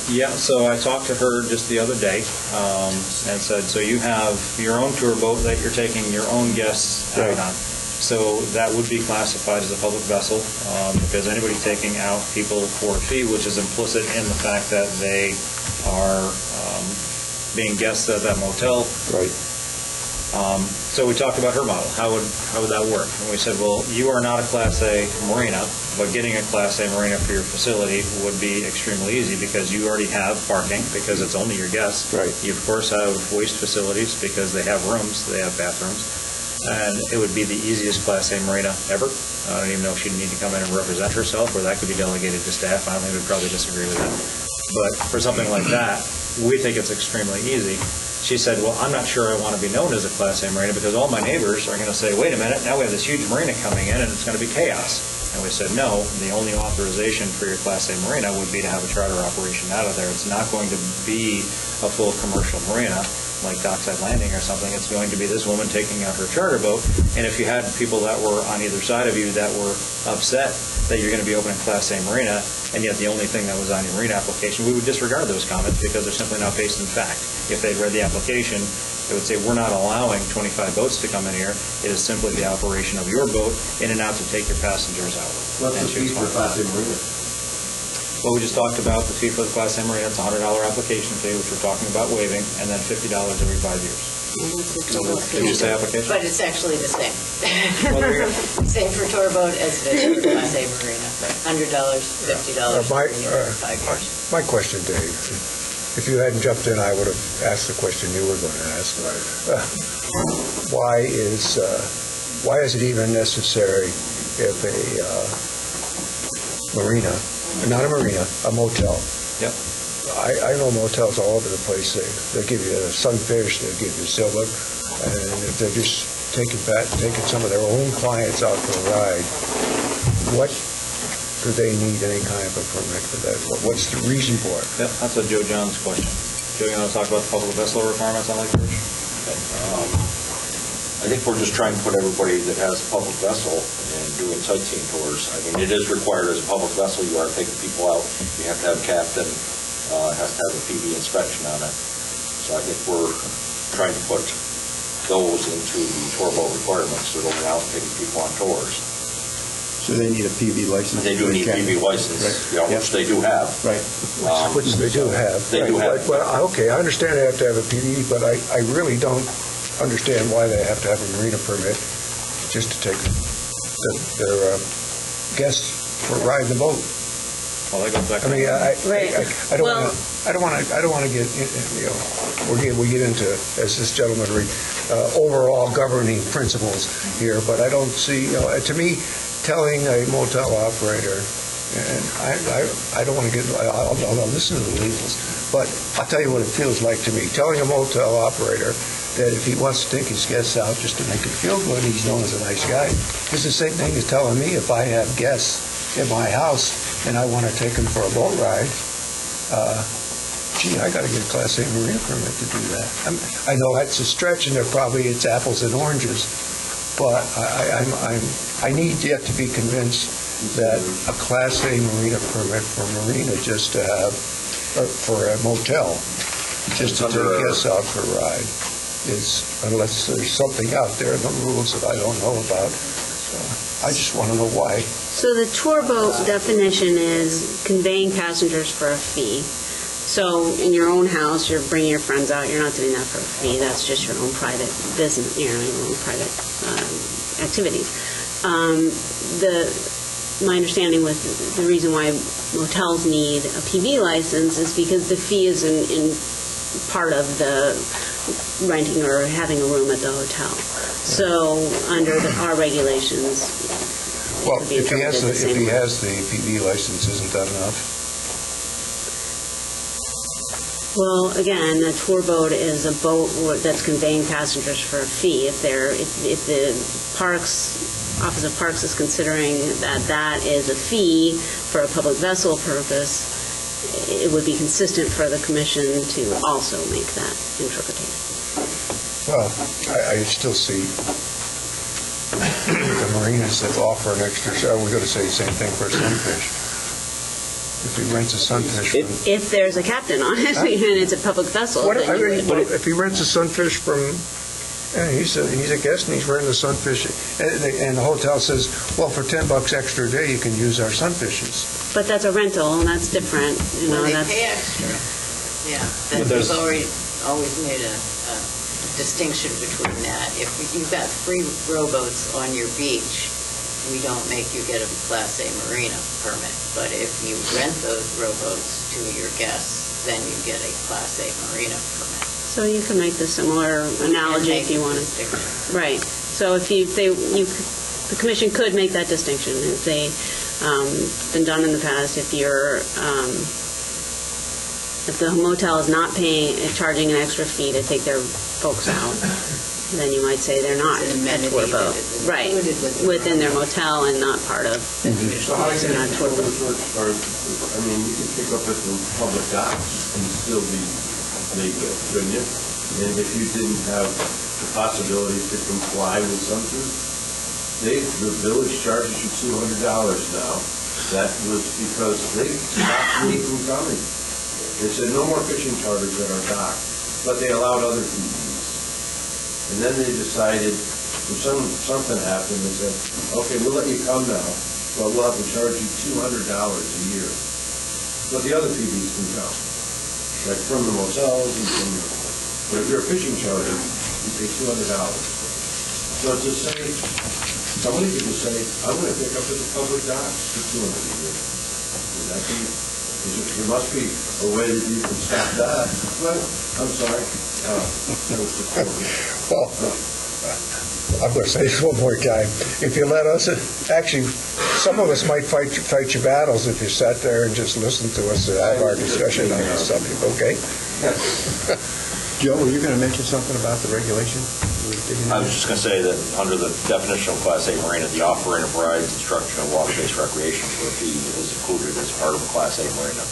[SPEAKER 2] Yeah, so I talked to her just the other day and said, so you have your own tour boat that you're taking your own guests out on. So that would be classified as a public vessel because anybody taking out people for a fee, which is implicit in the fact that they are being guests at that motel.
[SPEAKER 1] Right.
[SPEAKER 2] So we talked about her model. How would that work? And we said, well, you are not a Class A marina, but getting a Class A marina for your facility would be extremely easy because you already have parking because it's only your guests.
[SPEAKER 1] Right.
[SPEAKER 2] You, of course, have waste facilities because they have rooms, they have bathrooms. And it would be the easiest Class A marina ever. I don't even know if she'd need to come in and represent herself, or that could be delegated to staff. I don't think we'd probably disagree with that. But for something like that, we think it's extremely easy. She said, well, I'm not sure I want to be known as a Class A marina because all my neighbors are going to say, wait a minute, now we have this huge marina coming in and it's going to be chaos. And we said, no, the only authorization for your Class A marina would be to have a charter operation out of there. It's not going to be a full commercial marina like Dockside Landing or something. It's going to be this woman taking out her charter boat. And if you had people that were on either side of you that were upset that you're going to be opening Class A marina, and yet the only thing that was on your marina application, we would disregard those comments because they're simply not based in fact. If they'd read the application, they would say, we're not allowing 25 boats to come in here. It is simply the operation of your boat in and out to take your passengers out.
[SPEAKER 6] What's the fee for Class A marina?
[SPEAKER 2] Well, we just talked about the fee for the Class A marina. It's a $100 application fee, which we're talking about waiving, and then $50 every 5 years. Did you say application?
[SPEAKER 9] But it's actually the same.
[SPEAKER 2] Well, there you go.
[SPEAKER 9] Same for tour boat as it is for Class A marina. $100, $50
[SPEAKER 1] My
[SPEAKER 9] for 5 years.
[SPEAKER 1] my question, Dave, if you hadn't jumped in, I would have asked the question you were going to ask. Why is it even necessary if a marina not a marina, a motel.
[SPEAKER 2] Yep.
[SPEAKER 1] I know motels all over the place. They give you sunfish, they give you silver, and if they're just taking some of their own clients out for a ride, what do they need any kind of a permit for that? What's the reason for it?
[SPEAKER 2] Yep, that's a Joe John's question. Joe, you want to talk about the public vessel requirements on Lake George?
[SPEAKER 11] I think we're just trying to put everybody that has a public vessel and doing sightseeing tours. I mean, it is required as a public vessel, you are taking people out, you have to have a captain, has to have a PV inspection on it. So I think we're trying to put those into the tour boat requirements, so going out and taking people on tours.
[SPEAKER 12] So they need a PV license?
[SPEAKER 11] They do need a PV license,
[SPEAKER 12] Right.
[SPEAKER 11] which they do have.
[SPEAKER 12] Right.
[SPEAKER 1] Which they do have.
[SPEAKER 11] They do have.
[SPEAKER 1] Well, okay, I understand they have to have a PV, but I really don't understand why they have to have a marina permit just to take their guests for riding the boat.
[SPEAKER 2] Well, that goes back.
[SPEAKER 1] I mean, I don't
[SPEAKER 5] Well-
[SPEAKER 1] want to get, we get into, as this gentleman read, overall governing principles here, but I don't see, to me, telling a motel operator, and I don't want to get, I'll listen to the legals, but I'll tell you what it feels like to me. Telling a motel operator that if he wants to take his guests out just to make him feel good, he's known as a nice guy. It's the same thing as telling me if I have guests in my house and I want to take them for a boat ride, I got to get a Class A marina permit to do that. I know that's a stretch, and it's apples and oranges, but I need yet to be convinced that a Class A marina permit for a marina just to have, or for a motel, just to take guests out for a ride is, unless there's something out there in the rules that I don't know about. So I just want to know why.
[SPEAKER 5] So the tour boat definition is conveying passengers for a fee. So in your own house, you're bringing your friends out, you're not doing that for a fee. That's just your own private business, your own private activities. My understanding with the reason why motels need a PV license is because the fee is in part of the renting or having a room at the hotel. So under our regulations,
[SPEAKER 1] Well, if he has the PV license, isn't that enough?
[SPEAKER 5] Well, again, a tour boat is a boat that's conveying passengers for a fee. If the Office of Parks is considering that is a fee for a public vessel purpose, it would be consistent for the commission to also make that interpretation.
[SPEAKER 1] Well, I still see the marinas that offer an extra, we're going to say the same thing for sunfish. If he rents a sunfish from...
[SPEAKER 5] If there's a captain on it, and it's a public vessel, then you would...
[SPEAKER 1] If he rents a sunfish from, he's a guest and he's renting a sunfish, and the hotel says, well, for $10 extra a day, you can use our sunfishes.
[SPEAKER 5] But that's a rental, and that's different,
[SPEAKER 9] Well, they
[SPEAKER 5] that's...
[SPEAKER 9] pay extra. Yeah,
[SPEAKER 2] But
[SPEAKER 9] we've
[SPEAKER 2] there's-
[SPEAKER 9] always made a distinction between that. If you've got free rowboats on your beach, we don't make you get a Class A marina permit. But if you rent those rowboats to your guests, then you get a Class A marina permit.
[SPEAKER 5] So you can make the similar analogy if you wanted. Right. So if the commission could make that distinction. If it's been done in the past, if the motel is not charging an extra fee to take their folks out, then you might say they're not
[SPEAKER 9] It's an
[SPEAKER 5] a
[SPEAKER 9] amenity
[SPEAKER 5] tour
[SPEAKER 9] that
[SPEAKER 5] boat.
[SPEAKER 9] is
[SPEAKER 5] Right.
[SPEAKER 9] included
[SPEAKER 5] Within their motel and not part of the
[SPEAKER 6] So how
[SPEAKER 5] traditional,
[SPEAKER 6] can
[SPEAKER 5] not a tour boat.
[SPEAKER 6] you can pick up at the public docks and still be legal, couldn't you? And if you didn't have the possibility to comply with something, the village charges you $200 now. That was because they stopped me from coming. They said no more fishing charters at our dock, but they allowed other PVs. And then they decided, something happened, they said, okay, we'll let you come now, but we'll have to charge you $200 a year. But the other PVs can come, like from the motels and from but if you're a fishing charter, you pay $200. So to say, somebody could just say, I'm going to pick up at the public docks for $200 a year. Would that be, there must be a way that you can stop that. Well, I'm sorry. That was the
[SPEAKER 1] Well, I'm going to say this one more time. If you let us, actually, some of us might fight your battles if you sat there and just listened to us have our discussion on this subject, okay?
[SPEAKER 12] Joe, were you going to mention something about the regulation?
[SPEAKER 11] I was just going to say that under the definition of Class A marina, the operator provides instruction of water-based recreation for a fee is included as part of a Class A marina.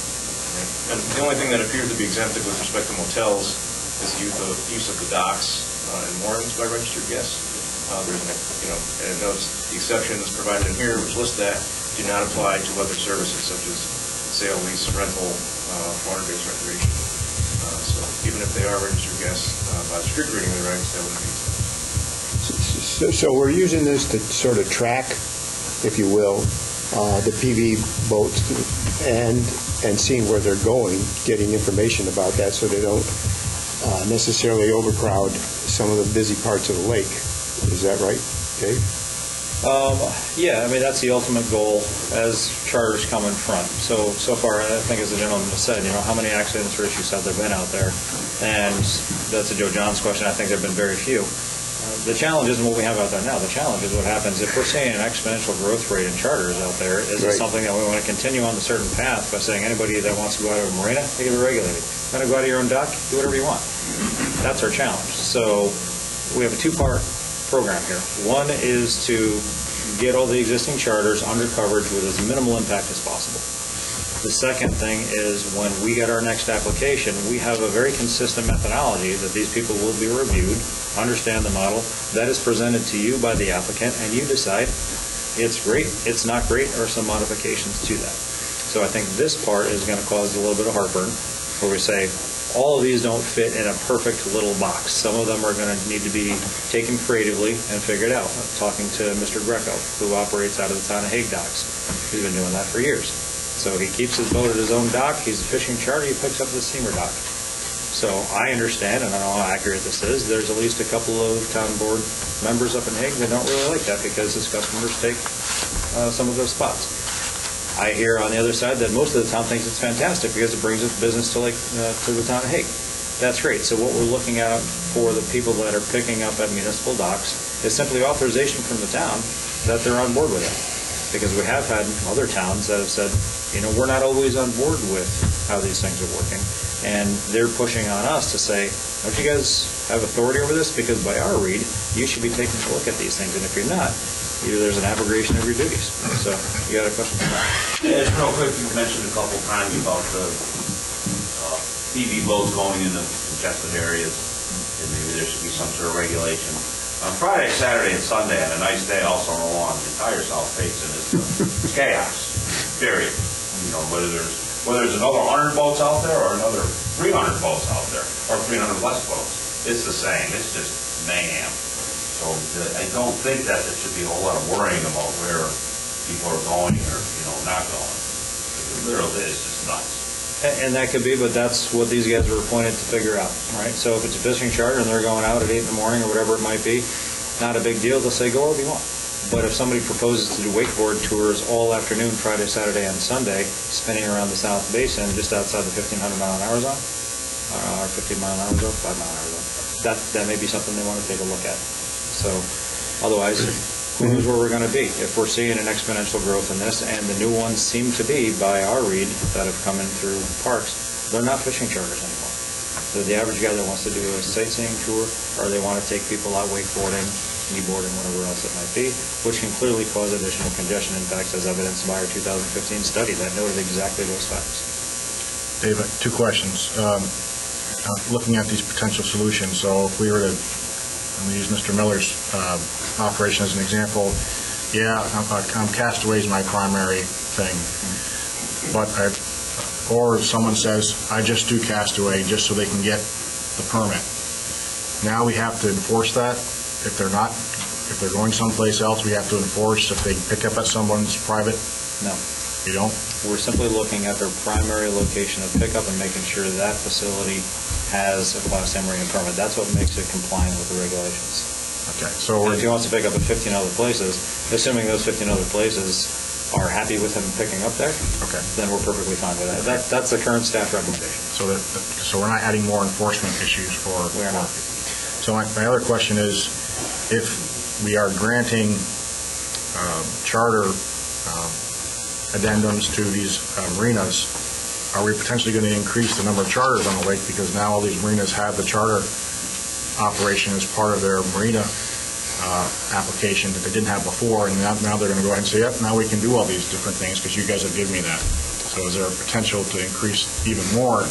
[SPEAKER 13] And the only thing that appears to be exempted with respect to motels is use of the docks and moorings by registered guests. There's and notice the exceptions provided in here, which list that, do not apply to other services such as sale, lease, rental, water-based recreation. So even if they are registered guests, by strict reading of the regs, that wouldn't be exempt.
[SPEAKER 1] So we're using this to sort of track, if you will, the PV boats and seeing where they're going, getting information about that so they don't necessarily overcrowd some of the busy parts of the lake. Is that right, Dave?
[SPEAKER 2] Yeah, I mean, that's the ultimate goal as charters come in front. So far, I think as the gentleman has said, how many accidents or issues have there been out there? And that's a Joe John's question. I think there have been very few. The challenge isn't what we have out there now. The challenge is what happens if we're seeing an exponential growth rate in charters out there. Is it something that we want to continue on the certain path by saying anybody that wants to go out of a marina, they can be regulated. You want to go out of your own dock, do whatever you want. That's our challenge. So we have a two-part program here. One is to get all the existing charters under coverage with as minimal impact as possible. The second thing is when we get our next application, we have a very consistent methodology that these people will be reviewed, understand the model, that is presented to you by the applicant, and you decide it's great, it's not great, or some modifications to that. So I think this part is going to cause a little bit of heartburn, where we say, all of these don't fit in a perfect little box. Some of them are going to need to be taken creatively and figured out. I'm talking to Mr. Greco, who operates out of the town of Hague docks. He's been doing that for years. So he keeps his boat at his own dock. He's a fishing charter. He picks up the steamer dock. So I understand, and I don't know how accurate this is, there's at least a couple of town board members up in Hague that don't really like that because his customers take some of those spots. I hear on the other side that most of the town thinks it's fantastic because it brings business to the town of Hague. That's great. So what we're looking at for the people that are picking up at municipal docks is simply authorization from the town that they're on board with it. Because we have had other towns that have said, we're not always on board with how these things are working. And they're pushing on us to say, don't you guys have authority over this? Because by our read, you should be taking a look at these things. And if you're not, either there's an abrogation of your duties. So you got a question?
[SPEAKER 14] Yeah, just real quick, you mentioned a couple times about the PV boats going into congested areas, and maybe there should be some sort of regulation. On Friday, Saturday, and Sunday, on a nice day all summer long, the entire South Basin is chaos, period. Whether there's another 100 boats out there or another 300 boats out there, or 300 less boats, it's the same. It's just mayhem. So I don't think that there should be a whole lot of worrying about where people are going or, not going. It literally is just nuts.
[SPEAKER 2] And that could be, but that's what these guys were appointed to figure out, right? So if it's a fishing charter and they're going out at 8 in the morning or whatever it might be, not a big deal. They'll say, go wherever you want. But if somebody proposes to do wakeboard tours all afternoon, Friday, Saturday, and Sunday, spinning around the South Basin just outside the 1,500-mile-an-hour zone, or 15-mile-an-hour zone, 5-mile-an-hour zone, that may be something they want to take a look at. So otherwise, who knows where we're going to be? If we're seeing an exponential growth in this, and the new ones seem to be, by our read, that have come in through parks, they're not fishing charters anymore. They're the average guy that wants to do a sightseeing tour, or they want to take people out wakeboarding, kneeboarding, whatever else it might be, which can clearly cause additional congestion impacts as evidenced by our 2015 study that noted exactly those facts.
[SPEAKER 15] David, two questions. Looking at these potential solutions, so if we were to use Mr. Miller's operation as an example, Castaway is my primary thing, or someone says, I just do Castaway just so they can get the permit. Now we have to enforce that. If they're going someplace else, we have to enforce if they pick up at someone's private?
[SPEAKER 2] No.
[SPEAKER 15] You don't?
[SPEAKER 2] We're simply looking at their primary location of pickup and making sure that facility has a Class A marina permit. That's what makes it compliant with the regulations.
[SPEAKER 15] Okay, so
[SPEAKER 2] if he wants to pick up at 15 other places, assuming those 15 other places are happy with him picking up there,
[SPEAKER 15] okay,
[SPEAKER 2] then we're perfectly fine with that. That's the current staff recommendation.
[SPEAKER 15] So we're not adding more enforcement issues for...
[SPEAKER 2] We are not.
[SPEAKER 15] So my other question is, if we are granting charter addendums to these marinas, are we potentially going to increase the number of charters on the lake? Because now all these marinas have the charter operation as part of their marina application that they didn't have before, and now they're going to go ahead and say, yep, now we can do all these different things because you guys have given me that. So is there a potential to increase even more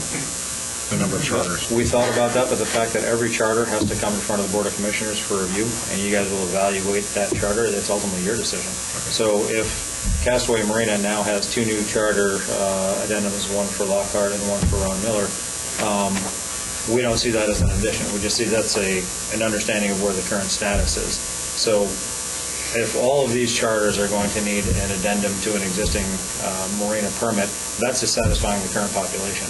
[SPEAKER 15] the number of charters?
[SPEAKER 2] We thought about that, but the fact that every charter has to come in front of the Board of Commissioners for review, and you guys will evaluate that charter, it's ultimately your decision. So if Castaway Marina now has 2 new charter addendums, one for Lockhart and one for Ron Miller, we don't see that as an addition. We just see that's an understanding of where the current status is. So if all of these charters are going to need an addendum to an existing marina permit, that's just satisfying the current population.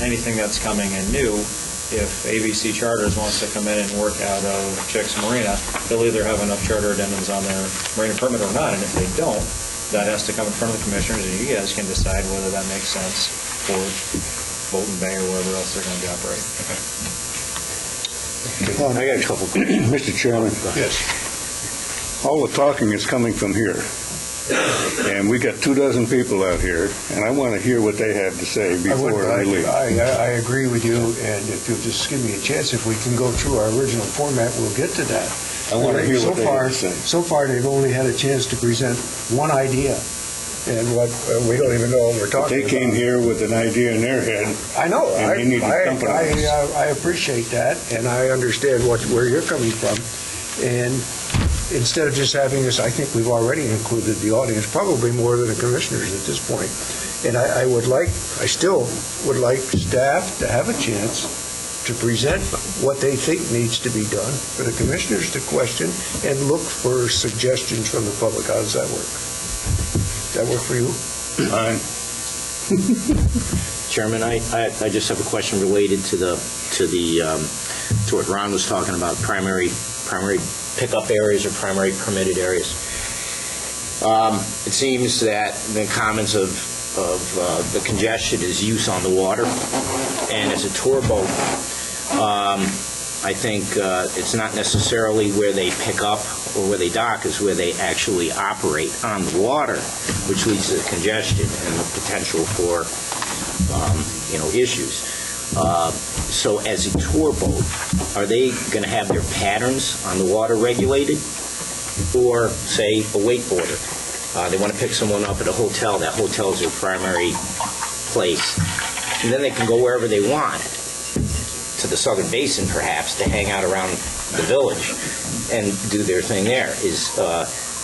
[SPEAKER 2] Anything that's coming in new, if ABC Charters wants to come in and work out of Chicks Marina, they'll either have enough charter addendums on their marina permit or not, and if they don't, that has to come in front of the commissioners, and you guys can decide whether that makes sense for Bolton Bay or wherever else they're going to be operating.
[SPEAKER 16] I got a couple questions. Mr. Chairman.
[SPEAKER 1] Yes.
[SPEAKER 16] All the talking is coming from here. And we got 24 people out here, and I want to hear what they have to say before we leave.
[SPEAKER 1] I agree with you, and if you'll just give me a chance, if we can go through our original format, we'll get to that.
[SPEAKER 16] I want to hear what they have to say.
[SPEAKER 1] So far, they've only had a chance to present one idea, and what we don't even know what we're talking about.
[SPEAKER 16] They came here with an idea in their head.
[SPEAKER 1] I know.
[SPEAKER 16] And they need to compromise.
[SPEAKER 1] I appreciate that, and I understand where you're coming from. And instead of just having this, I think we've already included the audience, probably more than the commissioners at this point. And I still would like staff to have a chance to present what they think needs to be done, for the commissioners to question and look for suggestions from the public. How does that work? Does that work for you?
[SPEAKER 16] Fine.
[SPEAKER 17] Chairman, I just have a question related to what Ron was talking about, primary pickup areas or primary permitted areas. It seems that the comments of the congestion is use on the water, and as a tour boat, I think it's not necessarily where they pick up or where they dock, is where they actually operate on the water, which leads to the congestion and the potential for issues. So as a tour boat, are they going to have their patterns on the water regulated? Or, say, a wakeboarder? They want to pick someone up at a hotel. That hotel is their primary place. And then they can go wherever they want, to the Southern Basin, perhaps, to hang out around the village and do their thing there.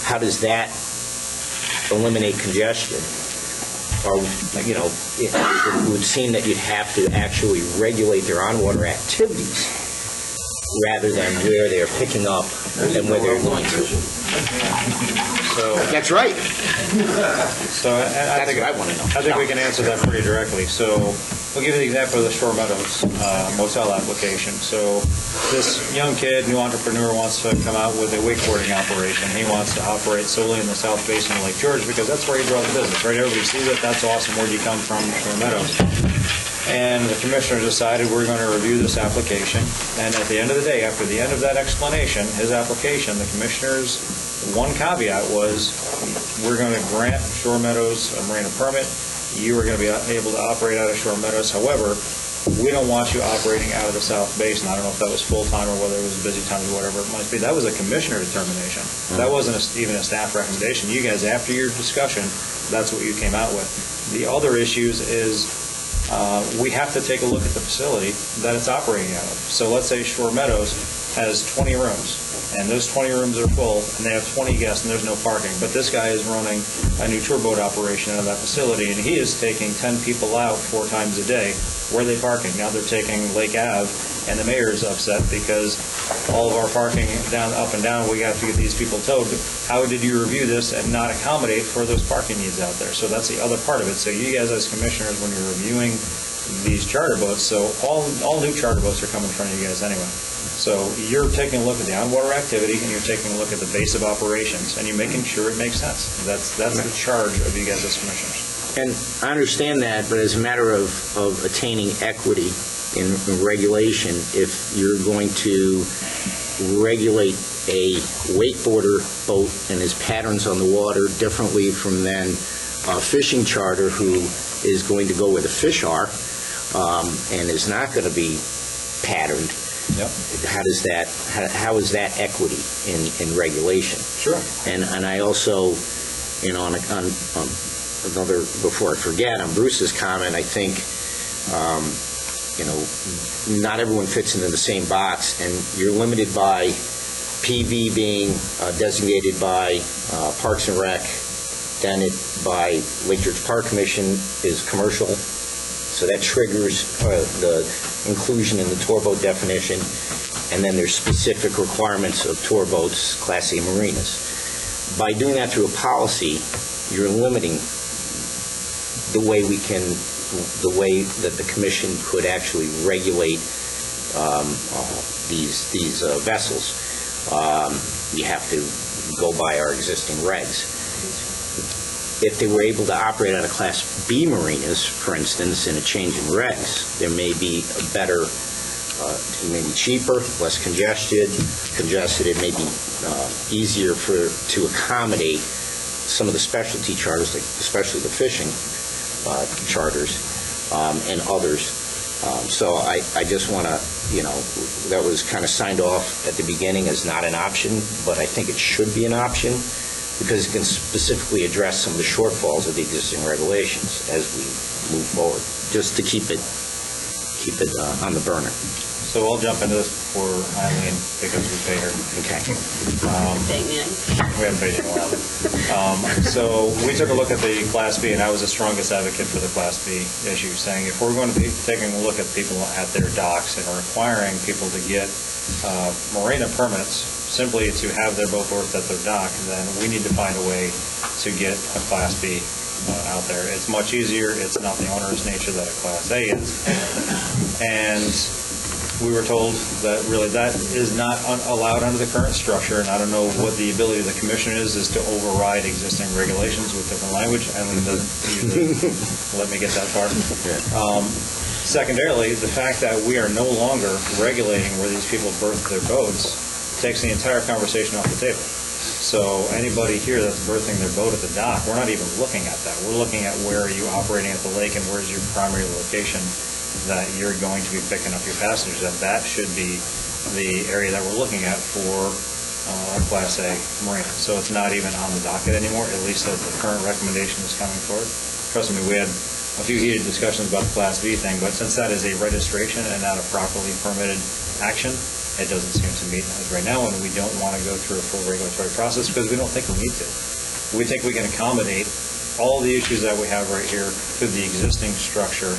[SPEAKER 17] How does that eliminate congestion? Or, it would seem that you'd have to actually regulate their on-water activities rather than where they're picking up and where they're going to.
[SPEAKER 2] So
[SPEAKER 17] that's right.
[SPEAKER 2] So I think I want to know. I think we can answer that pretty directly. So we'll give you the example of the Shore Meadows motel application. So this young kid, new entrepreneur, wants to come out with a wakeboarding operation. He wants to operate solely in the South Basin of Lake George because that's where he draws the business, right? Everybody sees it. That's awesome. Where'd you come from? Shore Meadows. And the commissioner decided we're going to review this application. And at the end of the day, after the end of that explanation, his application, the commissioner's one caveat was we're going to grant Shore Meadows a marina permit. You are going to be able to operate out of Shore Meadows. However, we don't want you operating out of the South Basin. I don't know if that was full-time or whether it was busy time or whatever it might be. That was a commissioner determination. That wasn't even a staff recommendation. You guys, after your discussion, that's what you came out with. The other issues is we have to take a look at the facility that it's operating out of. So let's say Shore Meadows has 20 rooms, and those 20 rooms are full, and they have 20 guests, and there's no parking. But this guy is running a new tour boat operation out of that facility, and he is taking 10 people out 4 times a day. Where are they parking? Now they're taking Lake Ave, and the mayor's upset because all of our parking up and down, we have to get these people towed. How did you review this and not accommodate for those parking needs out there? So that's the other part of it. So you guys as commissioners, when you're reviewing these charter boats, so all new charter boats are coming in front of you guys anyway. So you're taking a look at the on-water activity, and you're taking a look at the base of operations, and you're making sure it makes sense. That's the charge of you guys as commissioners.
[SPEAKER 17] And I understand that, but as a matter of attaining equity in regulation, if you're going to regulate a wakeboarder boat and his patterns on the water differently from then a fishing charter who is going to go where the fish are and is not going to be patterned.
[SPEAKER 2] Yep.
[SPEAKER 17] How is that equity in regulation?
[SPEAKER 2] Sure.
[SPEAKER 17] And I also, on another, before I forget, on Bruce's comment, I think, not everyone fits into the same box, and you're limited by PV being designated by Parks and Rec, then by Lake George Park Commission is commercial, so that triggers the inclusion in the tour boat definition, and then there's specific requirements of tour boats, Class A marinas. By doing that through a policy, you're limiting the way that the commission could actually regulate these vessels. You have to go by our existing regs. If they were able to operate on a Class B marinas, for instance, in a change in regs, there may be a better, it may be cheaper, less congested. It may be easier to accommodate some of the specialty charters, like especially the fishing charters and others. So I just want to, that was kind of signed off at the beginning as not an option, but I think it should be an option because it can specifically address some of the shortfalls of the existing regulations as we move forward, just to keep it on the burner.
[SPEAKER 2] So I'll jump into this for Eileen because we pay her.
[SPEAKER 17] Okay.
[SPEAKER 2] We haven't paid you in a while. So we took a look at the Class B, and I was the strongest advocate for the Class B issue, saying if we're going to be taking a look at people at their docks and requiring people to get marina permits simply to have their boat berthed at their dock, then we need to find a way to get a Class B out there. It's much easier. It's not the onerous nature that a Class A is. And we were told that really that is not allowed under the current structure, and I don't know what the ability of the commission is to override existing regulations with different language. Eileen doesn't usually let me get that far. Secondarily, the fact that we are no longer regulating where these people berth their boats takes the entire conversation off the table. So anybody here that's berthing their boat at the dock, we're not even looking at that. We're looking at where are you operating at the lake and where's your primary location that you're going to be picking up your passengers at. That should be the area that we're looking at for a Class A marina. So it's not even on the docket anymore, at least as the current recommendation is coming forward. Trust me, we had a few heated discussions about the Class B thing, but since that is a registration and not a properly permitted action, it doesn't seem to meet us right now, and we don't want to go through a full regulatory process because we don't think we need to. We think we can accommodate all the issues that we have right here through the existing structure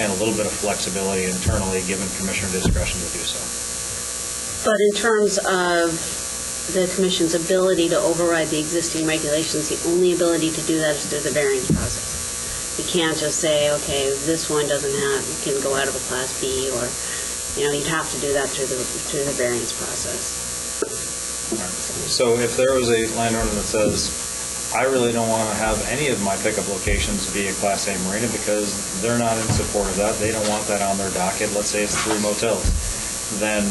[SPEAKER 2] and a little bit of flexibility internally given commissioner discretion to do so.
[SPEAKER 5] But in terms of the commission's ability to override the existing regulations, the only ability to do that is through the variance process. You can't just say, okay, this one can go out of a Class B, or you'd have to do that through the variance process.
[SPEAKER 2] So if there was a landowner that says, I really don't want to have any of my pickup locations be a Class A marina because they're not in support of that, they don't want that on their docket, let's say it's 3 motels, then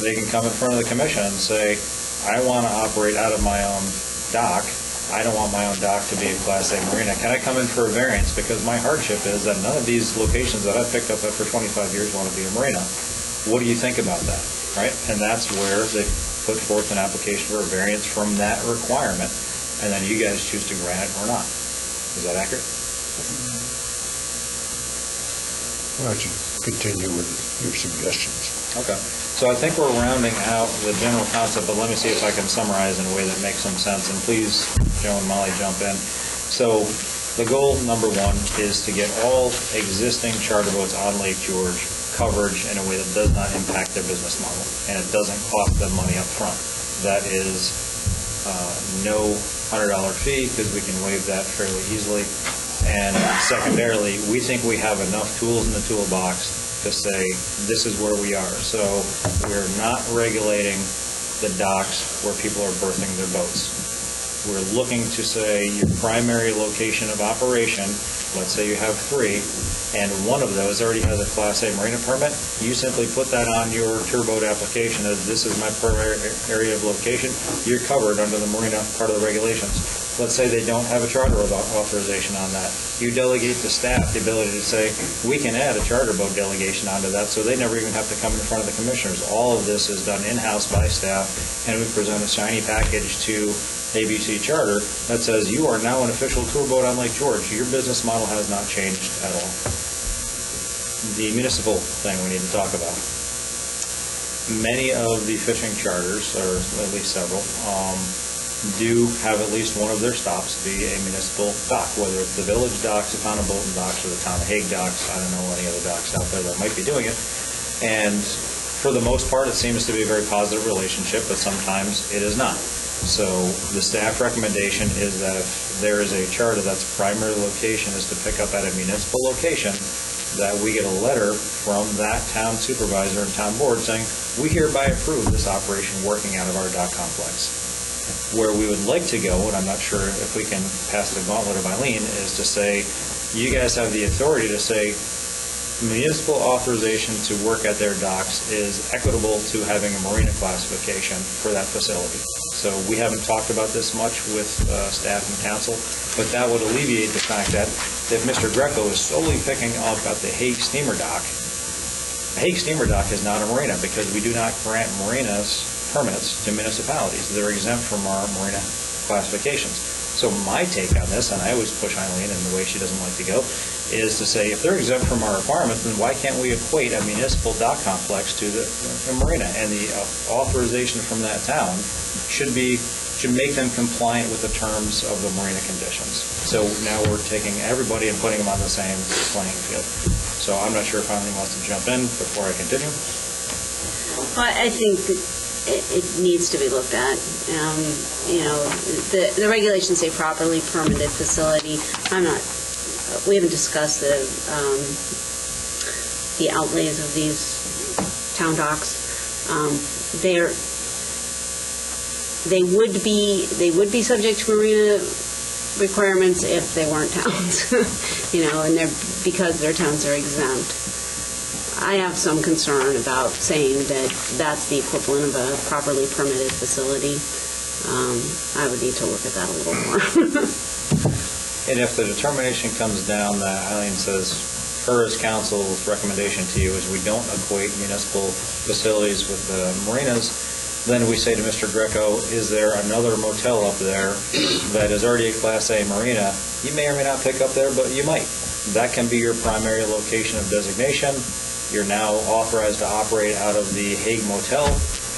[SPEAKER 2] they can come in front of the commission and say, I want to operate out of my own dock. I don't want my own dock to be a Class A marina. Can I come in for a variance? Because my hardship is that none of these locations that I've picked up for 25 years want to be a marina. What do you think about that? Right? And that's where they put forth an application for a variance from that requirement. And then you guys choose to grant it or not. Is that accurate?
[SPEAKER 12] Why don't you continue with your suggestions?
[SPEAKER 2] Okay. So I think we're rounding out the general concept, but let me see if I can summarize in a way that makes some sense. And please, Joe and Molly, jump in. So the goal, number one, is to get all existing charter boats on Lake George coverage in a way that does not impact their business model, and it doesn't cost them money up front. That is no $100 fee, because we can waive that fairly easily. And secondarily, we think we have enough tools in the toolbox to say this is where we are. So we're not regulating the docks where people are berthing their boats. We're looking to say your primary location of operation let's say you have 3, and one of those already has a Class A marina permit, you simply put that on your tour boat application as this is my area of location, you're covered under the marina part of the regulations. Let's say they don't have a charter authorization on that. You delegate to staff the ability to say, we can add a charter boat delegation onto that, so they never even have to come in front of the commissioners. All of this is done in-house by staff, and we present a shiny package to ABC Charter that says, you are now an official tour boat on Lake George. Your business model has not changed at all. The municipal thing we need to talk about. Many of the fishing charters, or at least several, do have at least one of their stops be a municipal dock, whether it's the village docks, the town of Bolton docks, or the town of Hague docks. I don't know any other docks out there that might be doing it. And for the most part, it seems to be a very positive relationship, but sometimes it is not. So the staff recommendation is that if there is a charter that's primary location is to pick up at a municipal location, that we get a letter from that town supervisor and town board saying, we hereby approve this operation working out of our dock complex. Where we would like to go, and I'm not sure if we can pass the gauntlet of Eileen, is to say, you guys have the authority to say, municipal authorization to work at their docks is equitable to having a marina classification for that facility. So we haven't talked about this much with staff and council, but that would alleviate the fact that if Mr. Greco is solely picking up at the Hague Steamer Dock, the Hague Steamer Dock is not a marina because we do not grant marinas permits to municipalities. They're exempt from our marina classifications. So my take on this, and I always push Eileen in the way she doesn't like to go, is to say if they're exempt from our requirements, then why can't we equate a municipal dock complex to the marina? And the authorization from that town should make them compliant with the terms of the marina conditions. So now we're taking everybody and putting them on the same playing field. So I'm not sure if Eileen wants to jump in before I continue.
[SPEAKER 5] Well, I think it needs to be looked at. The regulations say properly permitted facility. We haven't discussed the outlays of these town docks. They would be subject to marina requirements if they weren't towns, and because their towns are exempt. I have some concern about saying that that's the equivalent of a properly permitted facility. I would need to look at that a little more.
[SPEAKER 2] And if the determination comes down that Eileen says, her as council's recommendation to you is we don't equate municipal facilities with the marinas, then we say to Mr. Greco, is there another motel up there that is already a Class A marina? You may or may not pick up there, but you might. That can be your primary location of designation. You're now authorized to operate out of the Hague Motel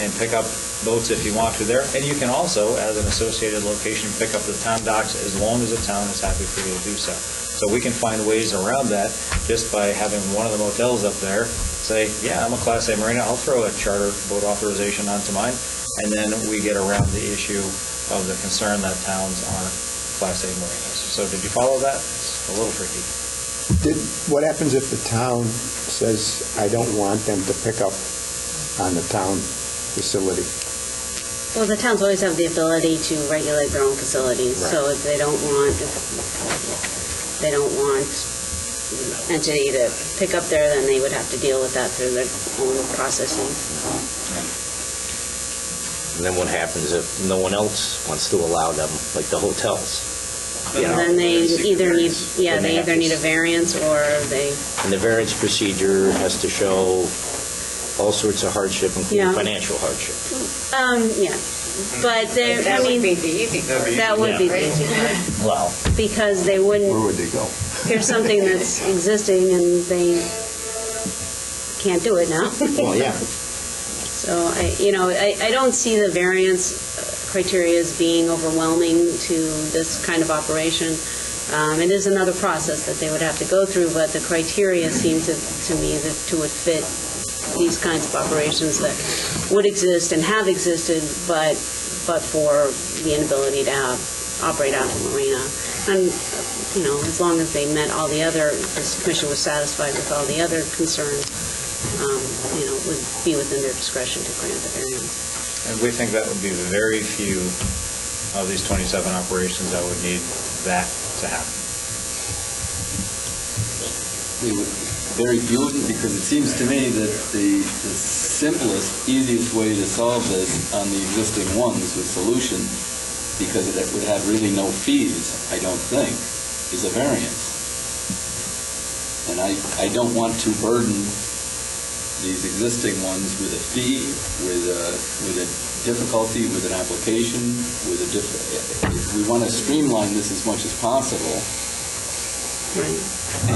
[SPEAKER 2] and pick up boats if you want to there. And you can also, as an associated location, pick up the town docks as long as the town is happy for you to do so. So we can find ways around that just by having one of the motels up there say, yeah, I'm a Class A marina, I'll throw a charter boat authorization onto mine. And then we get around the issue of the concern that towns aren't Class A marinas. So did you follow that? It's a little tricky.
[SPEAKER 12] What happens if the town says, I don't want them to pick up on the town facility?
[SPEAKER 5] Well, the towns always have the ability to regulate their own facilities. Right. So if they don't want entity to pick up there, then they would have to deal with that through their own processing.
[SPEAKER 17] And then what happens if no one else wants to allow them, like the hotels?
[SPEAKER 5] Then they either need a variance or they...
[SPEAKER 17] And the variance procedure has to show all sorts of hardship, including financial hardship.
[SPEAKER 5] Yeah. But
[SPEAKER 9] that would be the easy part.
[SPEAKER 5] That would be the easy part.
[SPEAKER 17] Well,
[SPEAKER 12] Where
[SPEAKER 5] because they wouldn't...
[SPEAKER 12] would they go?
[SPEAKER 5] Here's something that's existing and they can't do it now.
[SPEAKER 12] Well, yeah.
[SPEAKER 5] So, I don't see the variance criteria as being overwhelming to this kind of operation. It is another process that they would have to go through, but the criteria seem to me to would fit these kinds of operations that would exist and have existed, but for the inability to operate out of the marina. And, as long as they met all the other, this commission was satisfied with all the other concerns, it would be within their discretion to grant the variance.
[SPEAKER 2] And we think that would be very few of these 27 operations that would need that to happen.
[SPEAKER 8] Barry, if you wouldn't, because it seems to me that the simplest, easiest way to solve this on the existing ones with solution, because it would have really no fees, I don't think, is a variance. And I don't want to burden these existing ones with a fee, with a difficulty, with an application, with a we want to streamline this as much as possible.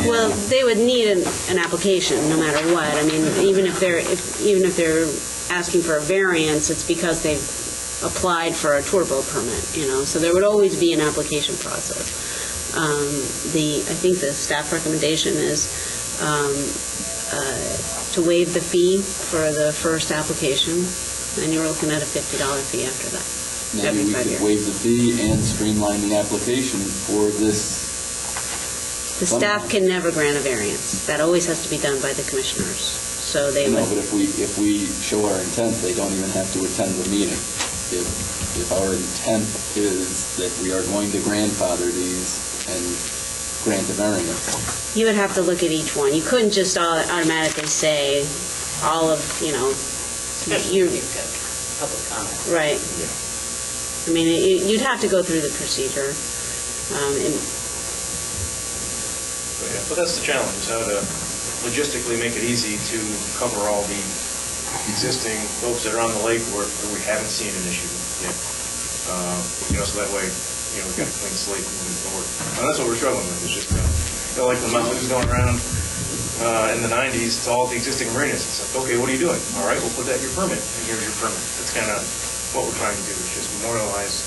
[SPEAKER 5] Well, they would need an application, no matter what. I mean, even if they're asking for a variance, it's because they've applied for a tour boat permit, so there would always be an application process. I think the staff recommendation is to waive the fee for the first application, and you're looking at a $50 fee after that.
[SPEAKER 8] Maybe we could waive the fee and streamline the application for this.
[SPEAKER 5] The staff can never grant a variance. That always has to be done by the commissioners. So they would.
[SPEAKER 8] No, but if we show our intent, they don't even have to attend the meeting. If our intent is that we are going to grandfather these and grant the variance.
[SPEAKER 5] You would have to look at each one. You couldn't just automatically say all of,
[SPEAKER 9] Especially if you've got public comment.
[SPEAKER 5] Right. I mean, you'd have to go through the procedure.
[SPEAKER 13] But that's the challenge, is how to logistically make it easy to cover all the existing boats that are on the lake where we haven't seen an issue yet. So that way, we've got a clean slate moving forward. And that's what we're struggling with, is just, like the memo was going around in the 90s to all the existing marinas. It's like, okay, what are you doing? All right, we'll put that in your permit, and here's your permit. That's kind of what we're trying to do, is just memorialize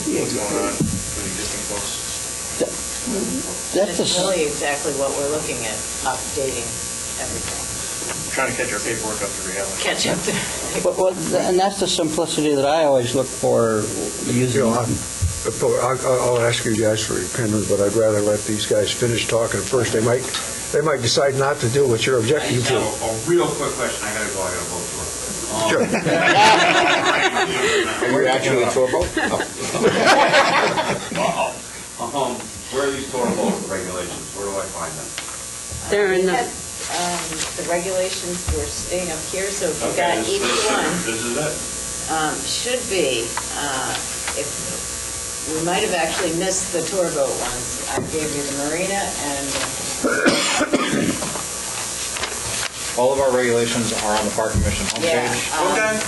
[SPEAKER 13] what's going on for the existing folks.
[SPEAKER 9] It's really exactly what we're looking at, updating everything.
[SPEAKER 13] We're trying to catch our paperwork up to reality.
[SPEAKER 9] Catch up to
[SPEAKER 4] And that's the simplicity that I always look for using.
[SPEAKER 1] I'll ask you guys for your opinion, but I'd rather let these guys finish talking first. They might decide not to do what you're objecting to.
[SPEAKER 14] A real quick question. I got to vote for it.
[SPEAKER 1] Sure.
[SPEAKER 11] Are you actually a tour boat?
[SPEAKER 14] Where are these tour boat regulations? Where do I find them?
[SPEAKER 5] They're in
[SPEAKER 9] the regulations were staying up here, so if you got each one.
[SPEAKER 14] This is it.
[SPEAKER 9] Should be. If we might have actually missed the tour boat ones. I gave you the marina and.
[SPEAKER 2] All of our regulations are on the Park Commission homepage.
[SPEAKER 9] Yeah,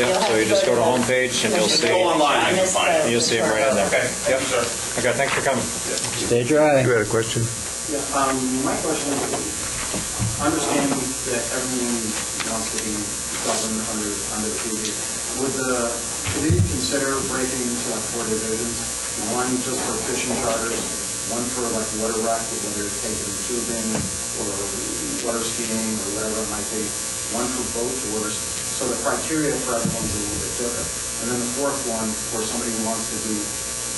[SPEAKER 2] Yep, so you just go to homepage and you'll see.
[SPEAKER 14] Go online, you can find it.
[SPEAKER 2] You'll see them right in there.
[SPEAKER 14] Okay.
[SPEAKER 2] Yep. Okay, thanks for coming.
[SPEAKER 4] Stay dry.
[SPEAKER 1] You had a question?
[SPEAKER 18] Yeah, my question is, understanding that everyone wants to be governed under the PB, would they consider breaking into like 4 divisions? One just for fishing charters, one for like water rec, whether it's taking tubing or water skiing or whatever it might be, one for boat tours, so the criteria for everyone's a little bit different. And then the fourth one for somebody who wants to do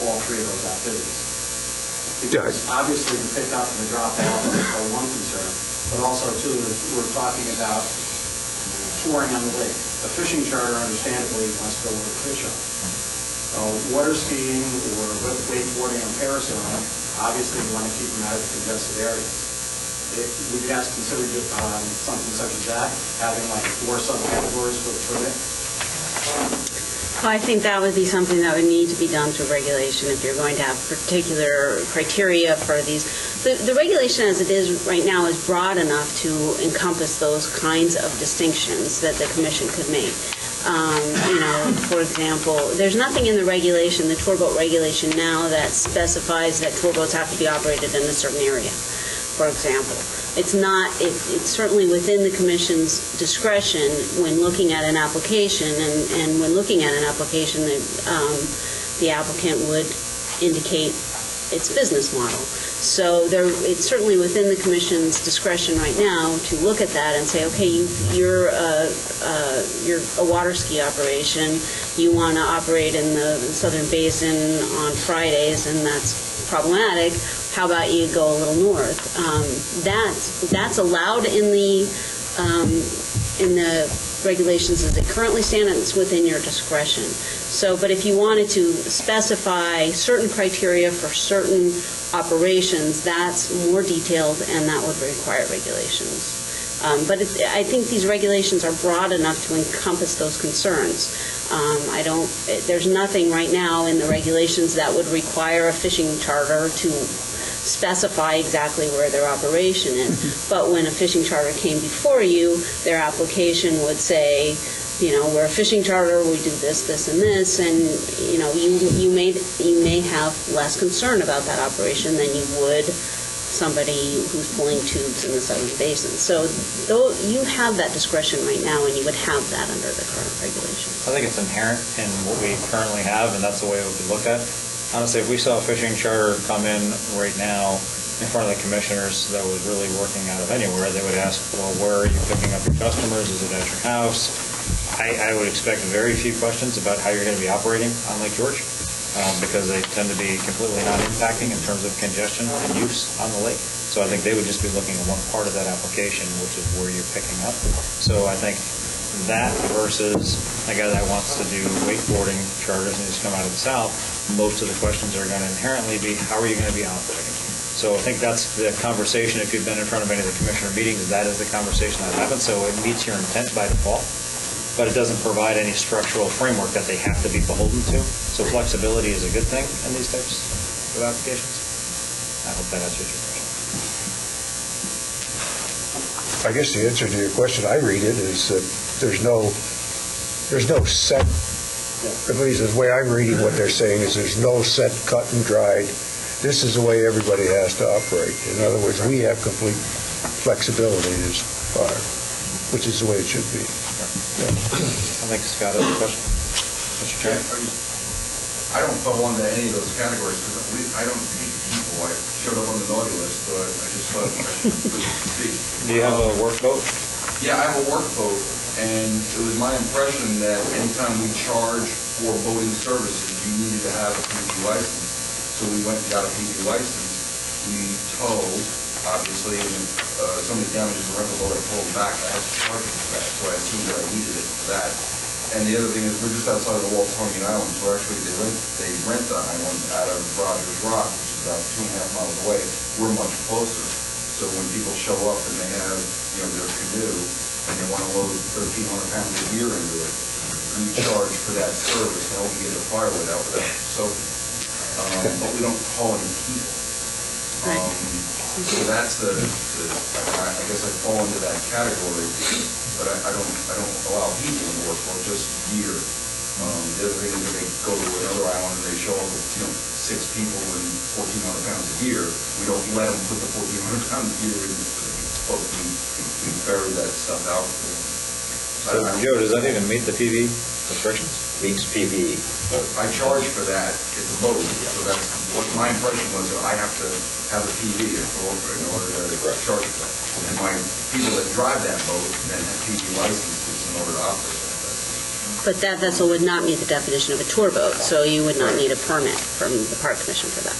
[SPEAKER 18] all 3 of those activities. Because obviously the pick up and the drop off are one concern, but also too, we're talking about touring on the lake. A fishing charter understandably wants to go with a fish on. Water skiing or wakeboarding or parasailing, obviously you want to keep them out of the congested areas. Would you guys consider something such as that, having like 4 subcategories for the permit?
[SPEAKER 5] I think that would be something that would need to be done through regulation if you're going to have particular criteria for these. The regulation as it is right now is broad enough to encompass those kinds of distinctions that the commission could make. For example, there's nothing in the regulation, the tour boat regulation now, that specifies that tour boats have to be operated in a certain area, for example. It's not, it's certainly within the commission's discretion when looking at an application, and when looking at an application, the applicant would indicate its business model. So it's certainly within the commission's discretion right now to look at that and say, okay, you're a water ski operation, you want to operate in the Southern Basin on Fridays, and that's problematic. How about you go a little north? That's allowed in the regulations as they currently stand, and it's within your discretion. So, but if you wanted to specify certain criteria for certain operations, that's more detailed, and that would require regulations. But I think these regulations are broad enough to encompass those concerns. There's nothing right now in the regulations that would require a fishing charter to specify exactly where their operation is. But when a fishing charter came before you, their application would say, we're a fishing charter, we do this, this, and this, and, you may have less concern about that operation than you would somebody who's pulling tubes in the Southern Basin. So you have that discretion right now, and you would have that under the current regulations.
[SPEAKER 2] I think it's inherent in what we currently have, and that's the way it would be looked at. Honestly, if we saw a fishing charter come in right now in front of the commissioners that was really working out of anywhere, they would ask, well, where are you picking up your customers? Is it at your house? I would expect very few questions about how you're going to be operating on Lake George, because they tend to be completely non-impacting in terms of congestion and use on the lake. So I think they would just be looking at one part of that application, which is where you're picking up. So I think that versus a guy that wants to do wakeboarding charters and just come out of the south, most of the questions are going to inherently be, how are you going to be operating? So I think that's the conversation. If you've been in front of any of the commissioner meetings, that is the conversation that happens. So it meets your intent by default, but it doesn't provide any structural framework that they have to be beholden to. So flexibility is a good thing in these types of applications. I hope that answers your question.
[SPEAKER 1] I guess the answer to your question, I read it, is that there's no set, at least the way I'm reading what they're saying is there's no set, cut and dried, this is the way everybody has to operate. In other words, we have complete flexibility as far, which is the way it should be.
[SPEAKER 2] I think Scott has a question. Mr. Chair?
[SPEAKER 7] I don't fall into any of those categories because I don't hate people. I showed up on the naughty list, so I just thought I should speak.
[SPEAKER 2] Do you have a work boat?
[SPEAKER 7] Yeah, I have a work boat, and it was my impression that anytime we charge for boating services, you needed to have a PB license. So we went and got a PB license. We towed, obviously, and if somebody damages the rental boat, I pull them back. I have to charge them for that, so I assumed that I needed it for that. And the other thing is, we're just outside of the Waltonian Islands, where actually they rent the island out of Rogers Rock, which is about 2.5 miles away. We're much closer. So when people show up and they have, their canoe, and they want to load 1,300 pounds of gear into it, we charge for that service to help them get their firewood out with that. So, but we don't call any people. So that's I guess I fall into that category, but I don't allow people in the work for just gear. The other thing is if they go to another island and they show up with 6 people and 1,400 pounds of gear, we don't let them put the 1,400 pounds of gear in the boat. We ferry that stuff out.
[SPEAKER 2] So Joe, does that even meet the PV restrictions?
[SPEAKER 11] Meets PV.
[SPEAKER 7] I charge for that. It's a boat, so that's what my impression was. That I have to have a PV in order to charge for that. And my people that drive that boat then have PV licenses in order to operate that.
[SPEAKER 5] But that vessel would not meet the definition of a tour boat, so you would not need a permit from the Park Commission for that.